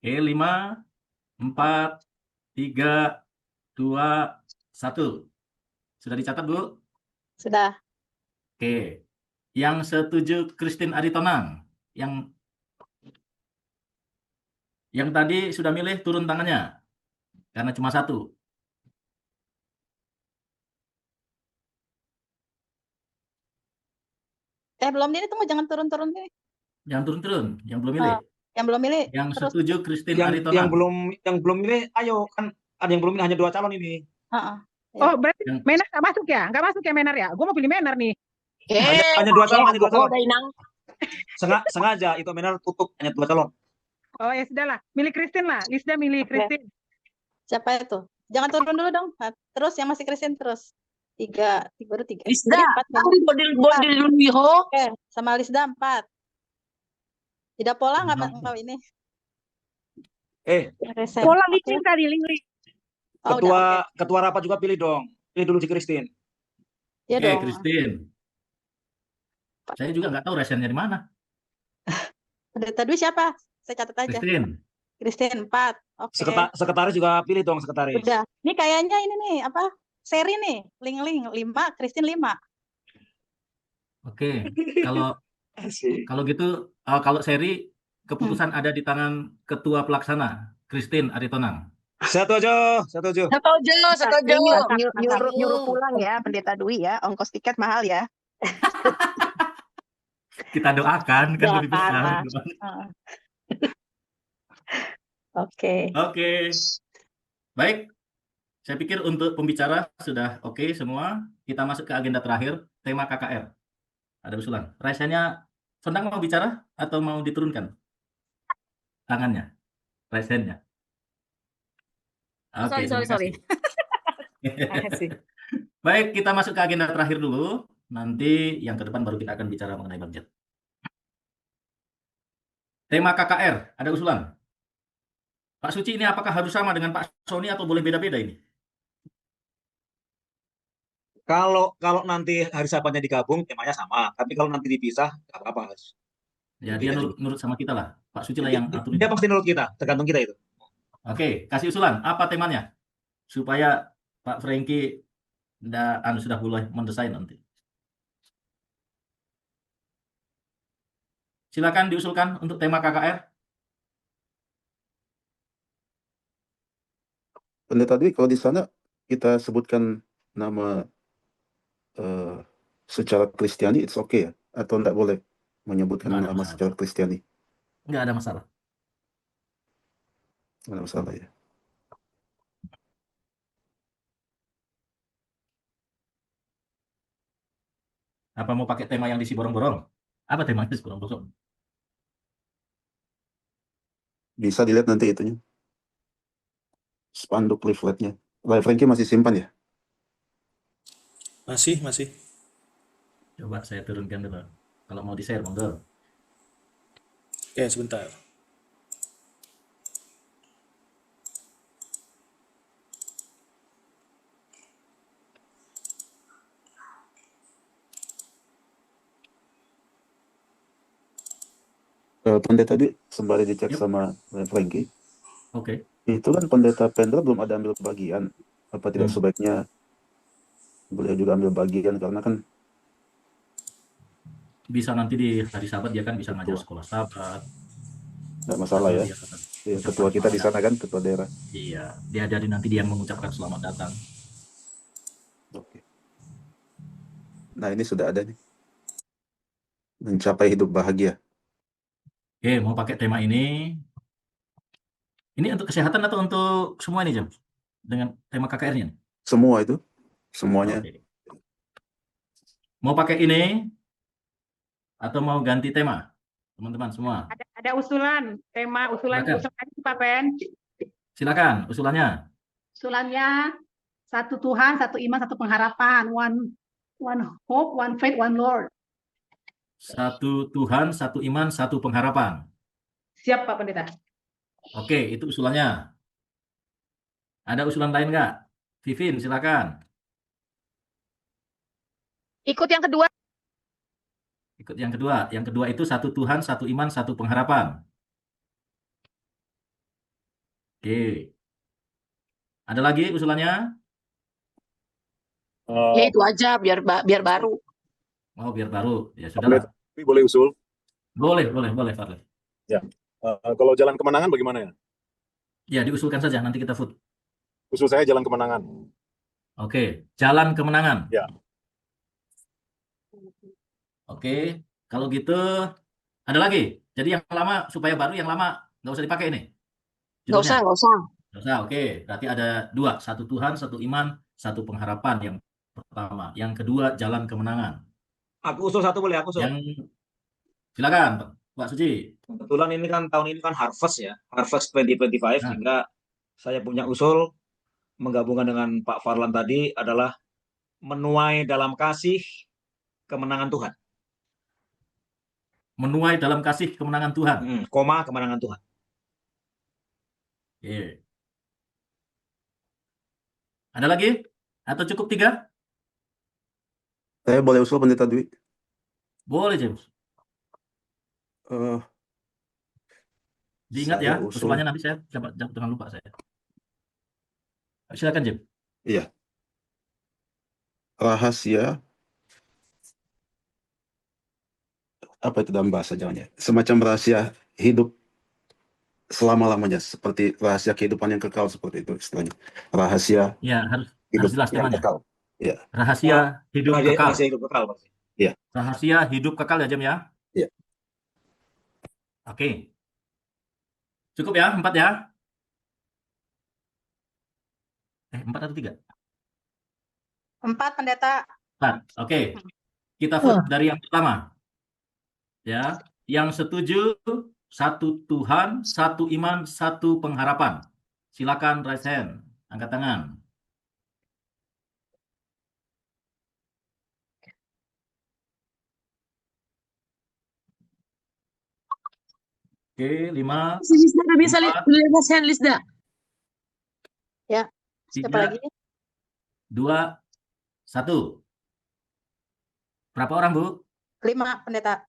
Oke, 5, 4, 3, 2, 1. Sudah dicatat, Bu? Sudah. Oke. Yang setuju Christine Aritonang. Yang tadi sudah milih turun tangannya. Karena cuma 1. Belum ini tunggu, jangan turun-turun nih. Jangan turun-turun, yang belum milih. Yang belum milih. Yang terus. setuju Christine Aritonang. Yang belum milih, ayo kan ada yang belum milih, hanya 2 calon ini. Oh, berarti Menar nggak masuk ya? Nggak masuk ya Menar ya? Gue mau pilih Menar nih. Hanya 2 calon, hanya 2 calon. Sengaja itu Menar tutup hanya 2 calon. Oh ya sudahlah, milih Christine lah. Lisda milih Christine. Siapa itu? Jangan turun dulu dong. Terus yang masih Christine terus. 3, baru 3. Lisda, bodil dulu. Oke, sama Lisda 4. Tidak Pola nggak ini. Pola Ling tadi, Ling. Ketua rapat juga pilih dong. Pilih dulu si Christine. Iya dong. Christine. Saya juga nggak tahu resennya di mana. Tadi siapa? Saya catat aja. Christine 4. Oke. Sekretaris juga pilih dong, sekretaris. Udah. Ini kayaknya ini nih, seri nih. Ling 5, Christine 5. Oke. Asik. Kalau gitu, kalau seri keputusan ada di tangan Ketua Pelaksana, Christine Aritonang. Setuju, setuju. Setuju, setuju. Mantap, mantap. Nyuruh pulang ya Pendeta Dwi ya. Ongkos tiket mahal ya. Kita doakan, kan lebih Doakan besar. lah. Oke. Oke, baik. Saya pikir untuk pembicara sudah oke semua. Kita masuk ke agenda terakhir, tema KKR. Ada usulan. Raisanya, Sondang mau bicara atau mau diturunkan tangannya, raise hand-nya? Oke, Sorry. terima kasih. Baik, kita masuk ke agenda terakhir dulu. Nanti yang ke depan baru kita akan bicara mengenai budget. Tema KKR, ada usulan? Pak Suci, ini apakah harus sama dengan Pak Sony atau boleh beda-beda ini? Kalau nanti hari Sabatnya digabung, temanya sama. Tapi kalau nanti dipisah, nggak apa-apa. Ya, dia nurut sama kita lah. Pak Suci lah yang atur Dia ini. pasti nurut kita, tergantung kita itu. Oke, kasih usulan. Apa temanya? Supaya Pak Franky sudah mulai mendesain nanti. Silakan diusulkan untuk tema KKR. Pendeta Dwi, kalau di sana kita sebutkan nama secara Kristiani, it's okay ya? Atau enggak boleh menyebutkan Nggak ada nama masalah. secara Kristiani? Nggak ada masalah. Nggak ada masalah ya. Apa mau pakai tema yang diisi borong-borong? Apa temanya diisi borong-borong? Bisa dilihat nanti itunya. Spanduk leafletnya. Franky masih simpan ya? Masih. Coba saya turunkan dulu. Kalau mau di-share, monggo. Oke, sebentar. Pendeta Dwi, sembari dicek Yuk. sama Franky, Oke. itu kan pendeta Pendra belum ada ambil bagian. Apa tidak sebaiknya beliau juga ambil bagian, karena kan Bisa nanti di hari Sabat dia kan bisa ngajar sekolah Sabat. nggak masalah Atau ya. dia akan Ya, ucapkan ketua kita di selamat sana kan, ketua daerah. Iya, dia dari nanti dia yang mengucapkan selamat datang. Oke. Nah, ini sudah ada nih. Mencapai hidup bahagia. Oke, mau pakai tema ini. Ini untuk kesehatan atau untuk semua ini, Jam? Dengan tema KKR-nya? Semua itu, semuanya. Oke. Mau pakai ini atau mau ganti tema? Teman-teman semua. Ada usulan, tema usulan Silakan. Pak Pen. Silakan, usulannya. Usulannya satu Tuhan, satu iman, satu pengharapan. One hope, one faith, one Lord. Satu Tuhan, satu iman, satu pengharapan. Siap Pak Pendeta. Oke, itu usulannya. Ada usulan lain nggak? Vivin, silakan. Ikut yang kedua. Ikut yang kedua. Yang kedua itu satu Tuhan, satu iman, satu pengharapan. Oke. Ada lagi usulannya? Ya itu aja biar baru. Oh, biar baru. Ya sudah. Boleh usul? Boleh, Fadli. Ya. Kalau jalan kemenangan bagaimana ya? Ya, diusulkan saja, nanti kita vote. Usul saya jalan kemenangan. Oke, jalan kemenangan. Ya. Oke, kalau gitu ada lagi. Jadi yang lama supaya baru, yang lama nggak usah dipakai ini. Nggak usah. Nggak usah, oke. Berarti ada dua, satu Tuhan, satu iman, satu pengharapan yang pertama. Yang kedua, jalan kemenangan. Aku usul satu boleh, aku usul. Silakan, Pak Suci. Kebetulan ini kan tahun ini kan Harvest ya, Harvest 2025, sehingga saya punya usul menggabungkan dengan Pak Farlan tadi adalah menuai dalam kasih kemenangan Tuhan. Menuai dalam kasih kemenangan Tuhan. Kemenangan Tuhan. Oke. Ada lagi? Atau cukup 3? Saya boleh usul Pendeta Dwi? Boleh, James. Diingat ya, usulannya nanti saya jangan lupa saya. Silakan, Jim. Iya. Rahasia apa itu dalam bahasa Jawanya? Semacam rahasia hidup selama-lamanya, seperti rahasia kehidupan yang kekal, seperti itu istilahnya. Rahasia Ya, harus hidup jelas yang temanya. kekal. Ya, Rahasia hidup kekal. Rahasia hidup kekal, Pak. ya, Rahasia hidup kekal ya, Jem ya. ya. Oke. Cukup ya, 4 ya. 4 atau 3? 4 pendeta. 4. Oke. Kita vote dari yang pertama. Ya, yang setuju 1 Tuhan, 1 iman, 1 pengharapan. Silakan raise hand, angkat tangan. Oke, 5, Lisda nggak bisa 4, Lisda. Ya, siapa 3, lagi? 2, 1. Berapa orang, Bu? 5 pendeta.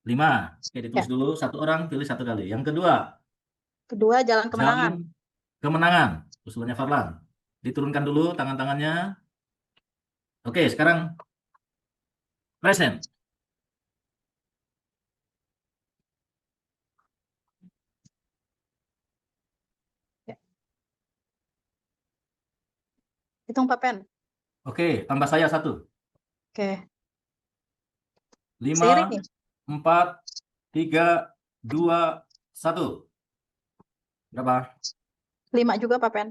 5. Oke, ditulis dulu. 1 orang pilih 1 kali. Yang kedua, Kedua, jalan kemenangan. Jalan kemenangan. Usulannya Farlan. Diturunkan dulu tangan-tangannya. Oke, sekarang present. Hitung Pak Pen. Oke, tambah saya 1. Oke. 5, Seiring nih. 4, 3, 2, 1. Berapa? 5 juga Pak Pen.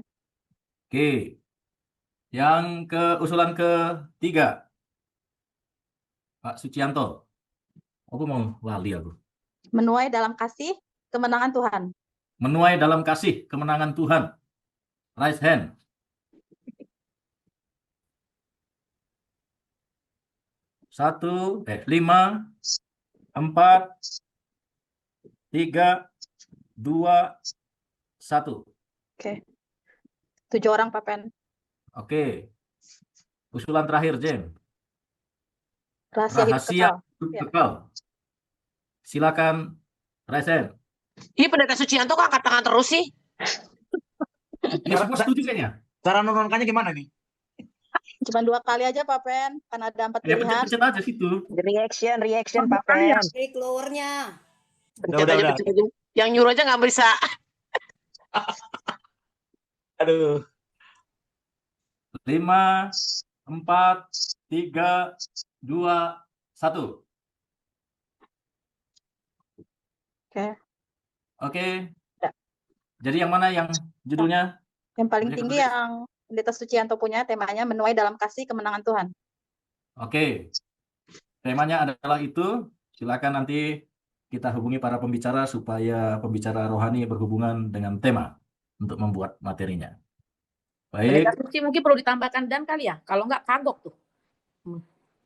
Oke. Yang usulan ketiga. Pak Sucianto. Aku mau lali aku. Menuai dalam kasih kemenangan Tuhan. Menuai dalam kasih kemenangan Tuhan. Raise hand. Satu, 5, 4, 3, 2, 1. Oke. 7 orang Pak Pen. Oke. Usulan terakhir, Jem. Rahasia hidup Rahasia kekal. hidup Ya. kekal. Silakan raise hand. Ini pendeta Sucianto kok angkat tangan terus sih? Ya, semua setuju kayaknya. Cara menurunkannya gimana nih? Cuma 2 kali aja Pak Pen, kan ada 4 Ya, pilihan. pencet aja situ. Reaction Pak Pen. Klik keluarnya. Pencet Udah, aja, udah. pencet aja. Yang nyuruh aja nggak bisa. Aduh. 5, 4, 3, 2, 1. Oke. Oke. Ya. Jadi yang mana yang judulnya? Yang paling Boleh tinggi ditulis? yang Pendeta Sucianto punya, temanya menuai dalam kasih kemenangan Tuhan. Oke. Temanya adalah itu. Silakan nanti kita hubungi para pembicara supaya pembicara rohani berhubungan dengan tema untuk membuat materinya. Pendeta Baik. Suci mungkin perlu ditambahkan dan kali ya, kalau nggak kagok tuh.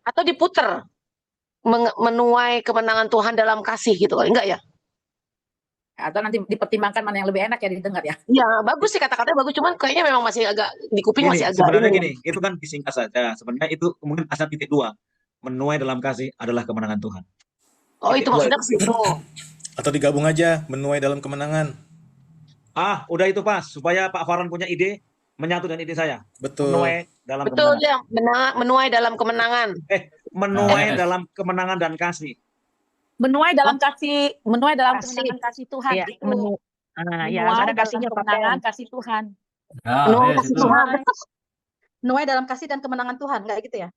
Atau diputer. Menuai kemenangan Tuhan dalam kasih gitu kali. Enggak ya? Atau nanti dipertimbangkan mana yang lebih enak ya didengar ya. Ya, bagus sih kata-katanya bagus. Cuman kayaknya memang masih agak, di kuping Gini, masih agak sebenarnya ini. gini, itu kan disingkat saja. Sebenarnya itu kemudian pasal titik 2. Menuai dalam kasih adalah kemenangan Tuhan. Oh, itu Titik 2 maksudnya ke situ. Atau digabung aja, menuai dalam kemenangan. Udah itu pas. Supaya Pak Farhan punya ide, menyatu dengan ide saya. Betul. Menuai dalam Betul kemenangan. ya, menuai dalam kemenangan. Menuai Yes. dalam kemenangan dan kasih. Menuai dalam kasih, menuai dalam Kasih. kemenangan kasih Tuhan Iya, itu. ya harus Menuai ada dalam kasihnya Pak Pen. kemenangan kasih Tuhan. Nah, Menuai yes, kasih itu. Tuhan. Menuai dalam kasih dan kemenangan Tuhan, nggak gitu ya?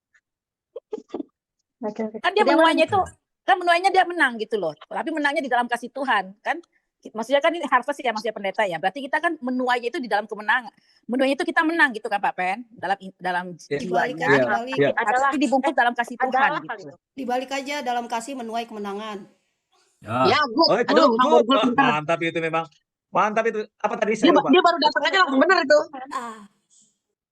Oke. Kan dia Jadi yang mana menuainya nih? itu, kan menuainya dia menang gitu loh. Tapi menangnya di dalam kasih Tuhan, kan? Maksudnya kan ini harvest ya, maksudnya pendeta ya. Berarti kita kan menuainya itu di dalam kemenangan. Menuainya itu kita menang gitu kan Pak Pen? Dalam Dibalik jiwanya. aja, dibalik. Tapi dibungkus dalam kasih Tuhan gitu. Dibalik aja dalam kasih menuai kemenangan. Ya, good. Oh, Aduh, memang good. good, benar. Mantap itu memang. Mantap itu. Apa tadi Dia, saya lupa? dia baru datang aja langsung benar itu.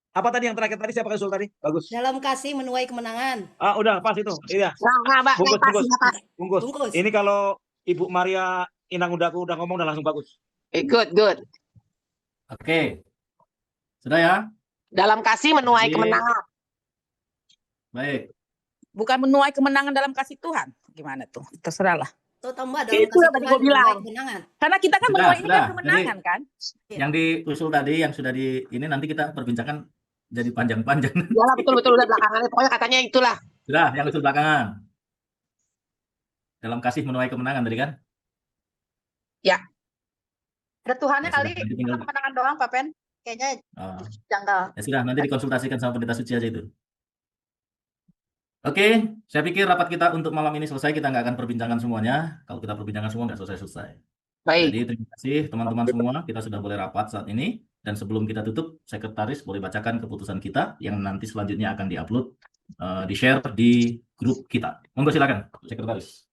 Apa tadi yang terakhir tadi siapa usul tadi? Bagus. Dalam kasih menuai kemenangan. Udah pas itu. Iya. Nah, Mbak, Bungkus, pas, bungkus. pas. Bungkus. Bungkus. Ini kalau Ibu Maria Inang Udaku udah ngomong udah langsung bagus. Good, good. Oke. Sudah ya? Dalam kasih menuai Jadi, kemenangan. Baik. Bukan menuai kemenangan dalam kasih Tuhan. Gimana tuh? Terserah lah. Atau tambah dalam Itu kasih yang tadi Tuhan gue bilang. menuai kemenangan. Karena kita kan Sudah, menuai ini sudah. kan kemenangan kan. Yang diusul tadi, yang sudah ini nanti kita perbincangkan jadi panjang-panjang. Ya lah, betul-betul udah belakangan. Pokoknya katanya itulah. Sudah, yang usul belakangan. dalam kasih menuai kemenangan tadi kan? Ya, Ada Tuhannya Ya sudah, kali, nanti kita tinggal kemenangan doang, Pak Pen. Kayaknya ah, janggal. ya sudah, nanti dikonsultasikan sama pendeta suci aja itu. Oke, saya pikir rapat kita untuk malam ini selesai. Kita nggak akan perbincangan semuanya. Kalau kita perbincangan semua nggak selesai-selesai. baik. Jadi terima kasih teman-teman semua. Kita sudah boleh rapat saat ini. Dan sebelum kita tutup, sekretaris boleh bacakan keputusan kita yang nanti selanjutnya akan diupload, di-share di grup kita. Monggo silakan, sekretaris.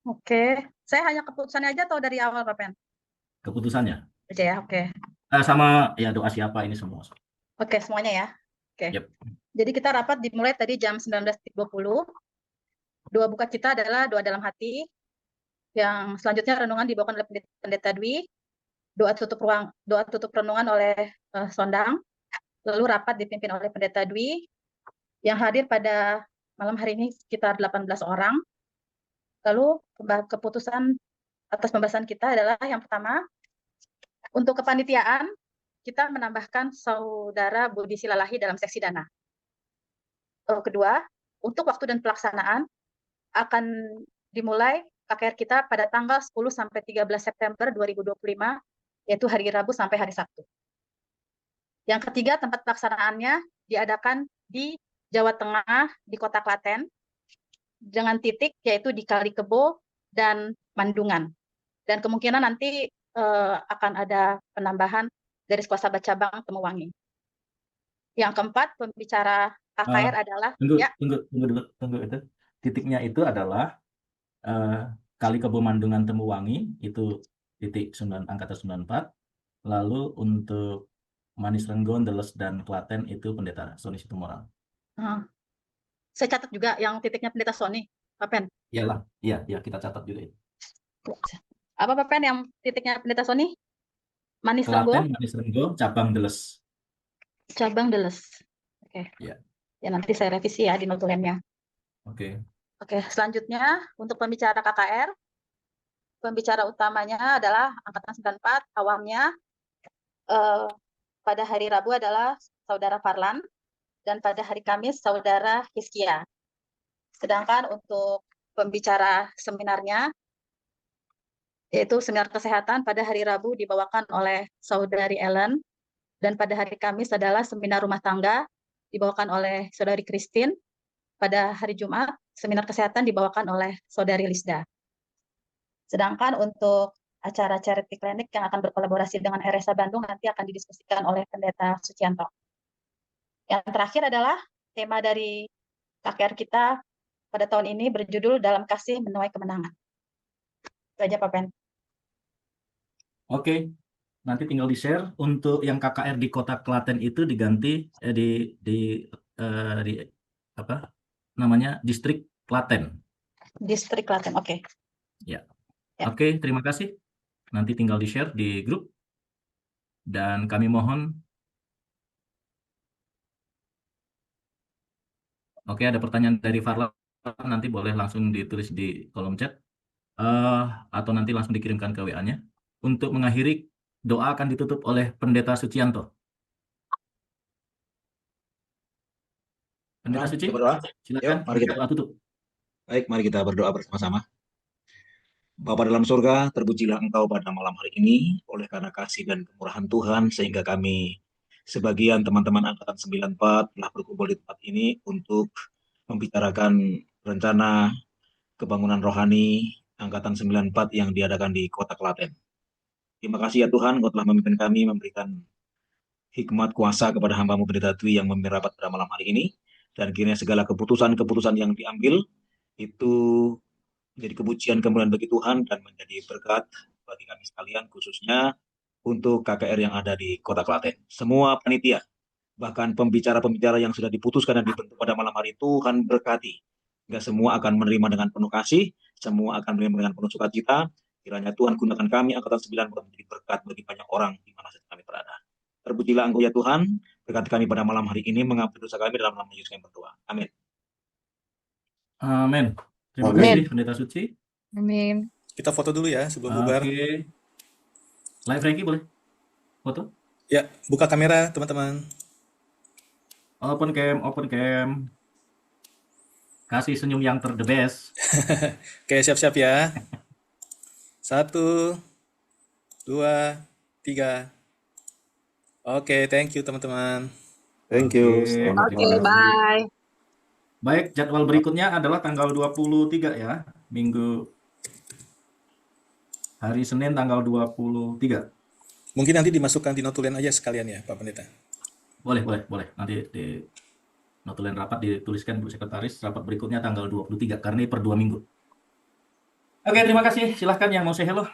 Oke, saya hanya keputusannya aja atau dari awal, Pak Pen? Keputusannya. Aja ya, oke. Sama ya doa siapa ini semua. Oke, semuanya ya. Oke. Yep. Jadi kita rapat dimulai tadi jam 19.20. Doa buka kita adalah doa dalam hati. Yang selanjutnya renungan dibawakan oleh Pendeta Dwi. Doa tutup renungan oleh Sondang. Lalu rapat dipimpin oleh Pendeta Dwi. Yang hadir pada malam hari ini sekitar 18 orang. Lalu keputusan atas pembahasan kita adalah yang pertama, untuk kepanitiaan, kita menambahkan Saudara Budi Silalahi dalam seksi dana. Kedua, untuk waktu dan pelaksanaan akan dimulai KKR kita pada tanggal 10 sampai 13 September 2025, yaitu hari Rabu sampai hari Sabtu. Yang ketiga, tempat pelaksanaannya diadakan di Jawa Tengah, di Kota Klaten, dengan titik yaitu di Kalikebo dan Mandungan. Dan kemungkinan nanti akan ada penambahan dari Sekolah Cabang Temuwangi. Yang keempat, pembicara KKR adalah Tunggu itu. Titiknya itu adalah Kalikebo Mandungan Temuwangi, itu titik angkatan 94. Lalu untuk Manis Renggon, Deles, dan Klaten itu Pendeta Sony Situmorang. Saya catat juga yang titiknya Pendeta Sony, Pak Pen. Iyalah, iya kita catat juga itu. Apa Pak Pen yang titiknya Pendeta Sony? Manis Renggo? Klaten, Manis Renggo, cabang Deles. Cabang Deles. Oke. Ya. Ya nanti saya revisi ya di notulennya. Oke. Oke, selanjutnya untuk pembicara KKR, pembicara utamanya adalah angkatan 94, awamnya pada hari Rabu adalah Saudara Farlan, dan pada hari Kamis Saudara Hiskia. Sedangkan untuk pembicara seminarnya, yaitu seminar kesehatan, pada hari Rabu dibawakan oleh Saudari Ellen, dan pada hari Kamis adalah seminar rumah tangga dibawakan oleh Saudari Christine. Pada hari Jumat, seminar kesehatan dibawakan oleh Saudari Lisda. Sedangkan untuk acara charity clinic yang akan berkolaborasi dengan RSA Bandung nanti akan didiskusikan oleh Pendeta Sucianto. Yang terakhir adalah tema dari KKR kita pada tahun ini berjudul Dalam Kasih Menuai Kemenangan. Itu aja Pak Pen. Oke, nanti tinggal di-share. Untuk yang KKR di Kota Klaten itu diganti apa namanya, Distrik Klaten. Distrik Klaten, oke. Ya. Oke, terima kasih. Nanti tinggal di-share di grup. Dan kami mohon. Oke, ada pertanyaan dari Farlan, nanti boleh langsung ditulis di kolom chat. Atau nanti langsung dikirimkan ke WA-nya. Untuk mengakhiri, doa akan ditutup oleh Pendeta Sucianto. Pendeta Suci, silakan. Yuk, mari kita doa tutup. Baik, mari kita berdoa bersama-sama. Bapa dalam surga, terpujilah Engkau pada malam hari ini oleh karena kasih dan kemurahan Tuhan, sehingga kami sebagian teman-teman angkatan 94 telah berkumpul di tempat ini untuk membicarakan rencana kebangunan rohani angkatan 94 yang diadakan di Kota Klaten. Terima kasih ya Tuhan, Engkau telah memimpin kami, memberikan hikmat kuasa kepada hamba-Mu Pendeta Dwi yang memimpin rapat pada malam hari ini. Dan kiranya segala keputusan-keputusan yang diambil itu menjadi kepujian kemuliaan bagi Tuhan dan menjadi berkat bagi kami sekalian, khususnya untuk KKR yang ada di Kota Klaten. Semua panitia, bahkan pembicara-pembicara yang sudah diputuskan dan dibentuk pada malam hari, Tuhan berkati. Sehingga semua akan menerima dengan penuh kasih, semua akan menerima dengan penuh sukacita. Kiranya Tuhan gunakan kami angkatan 9 menjadi berkat bagi banyak orang di mana saja kami berada. Terpujilah Engkau ya Tuhan, berkati kami pada malam hari ini, mengampuni dosa kami dalam nama Yesus kami berdoa. Amin. Amin. Terima kasih Pendeta Suci. Amin. Kita foto dulu ya sebelum bubar. Oke. Live Frankie boleh foto? Ya, buka kamera teman-teman. Open cam. Kasih senyum yang the best. Oke, siap-siap ya. 1, 2, 3. Oke, thank you teman-teman. Thank you. Oke, Selamat terima Oke, malam. kasih. bye. Baik, jadwal berikutnya adalah tanggal 23 ya, Minggu hari Senin tanggal 23. Mungkin nanti dimasukkan di notulen aja sekalian ya, Pak Pendeta. Boleh. Nanti di notulen rapat dituliskan Bu Sekretaris, rapat berikutnya tanggal 23 karena ini per 2 minggu. Oke, terima kasih. Silahkan yang mau say hello.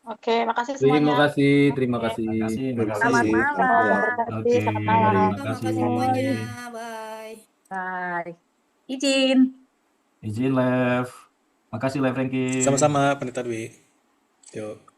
Oke, makasih Terima semuanya. kasih, terima Oke. kasih. Terima Selamat kasih. malam. Semoga berkati. Oke, Selamat malam. terima Terima kasih. kasih semuanya. Bye. Bye. Izin. Izin, Lev. Makasih, Lev Franky. Sama-sama, Pendeta Dwi. Yuk.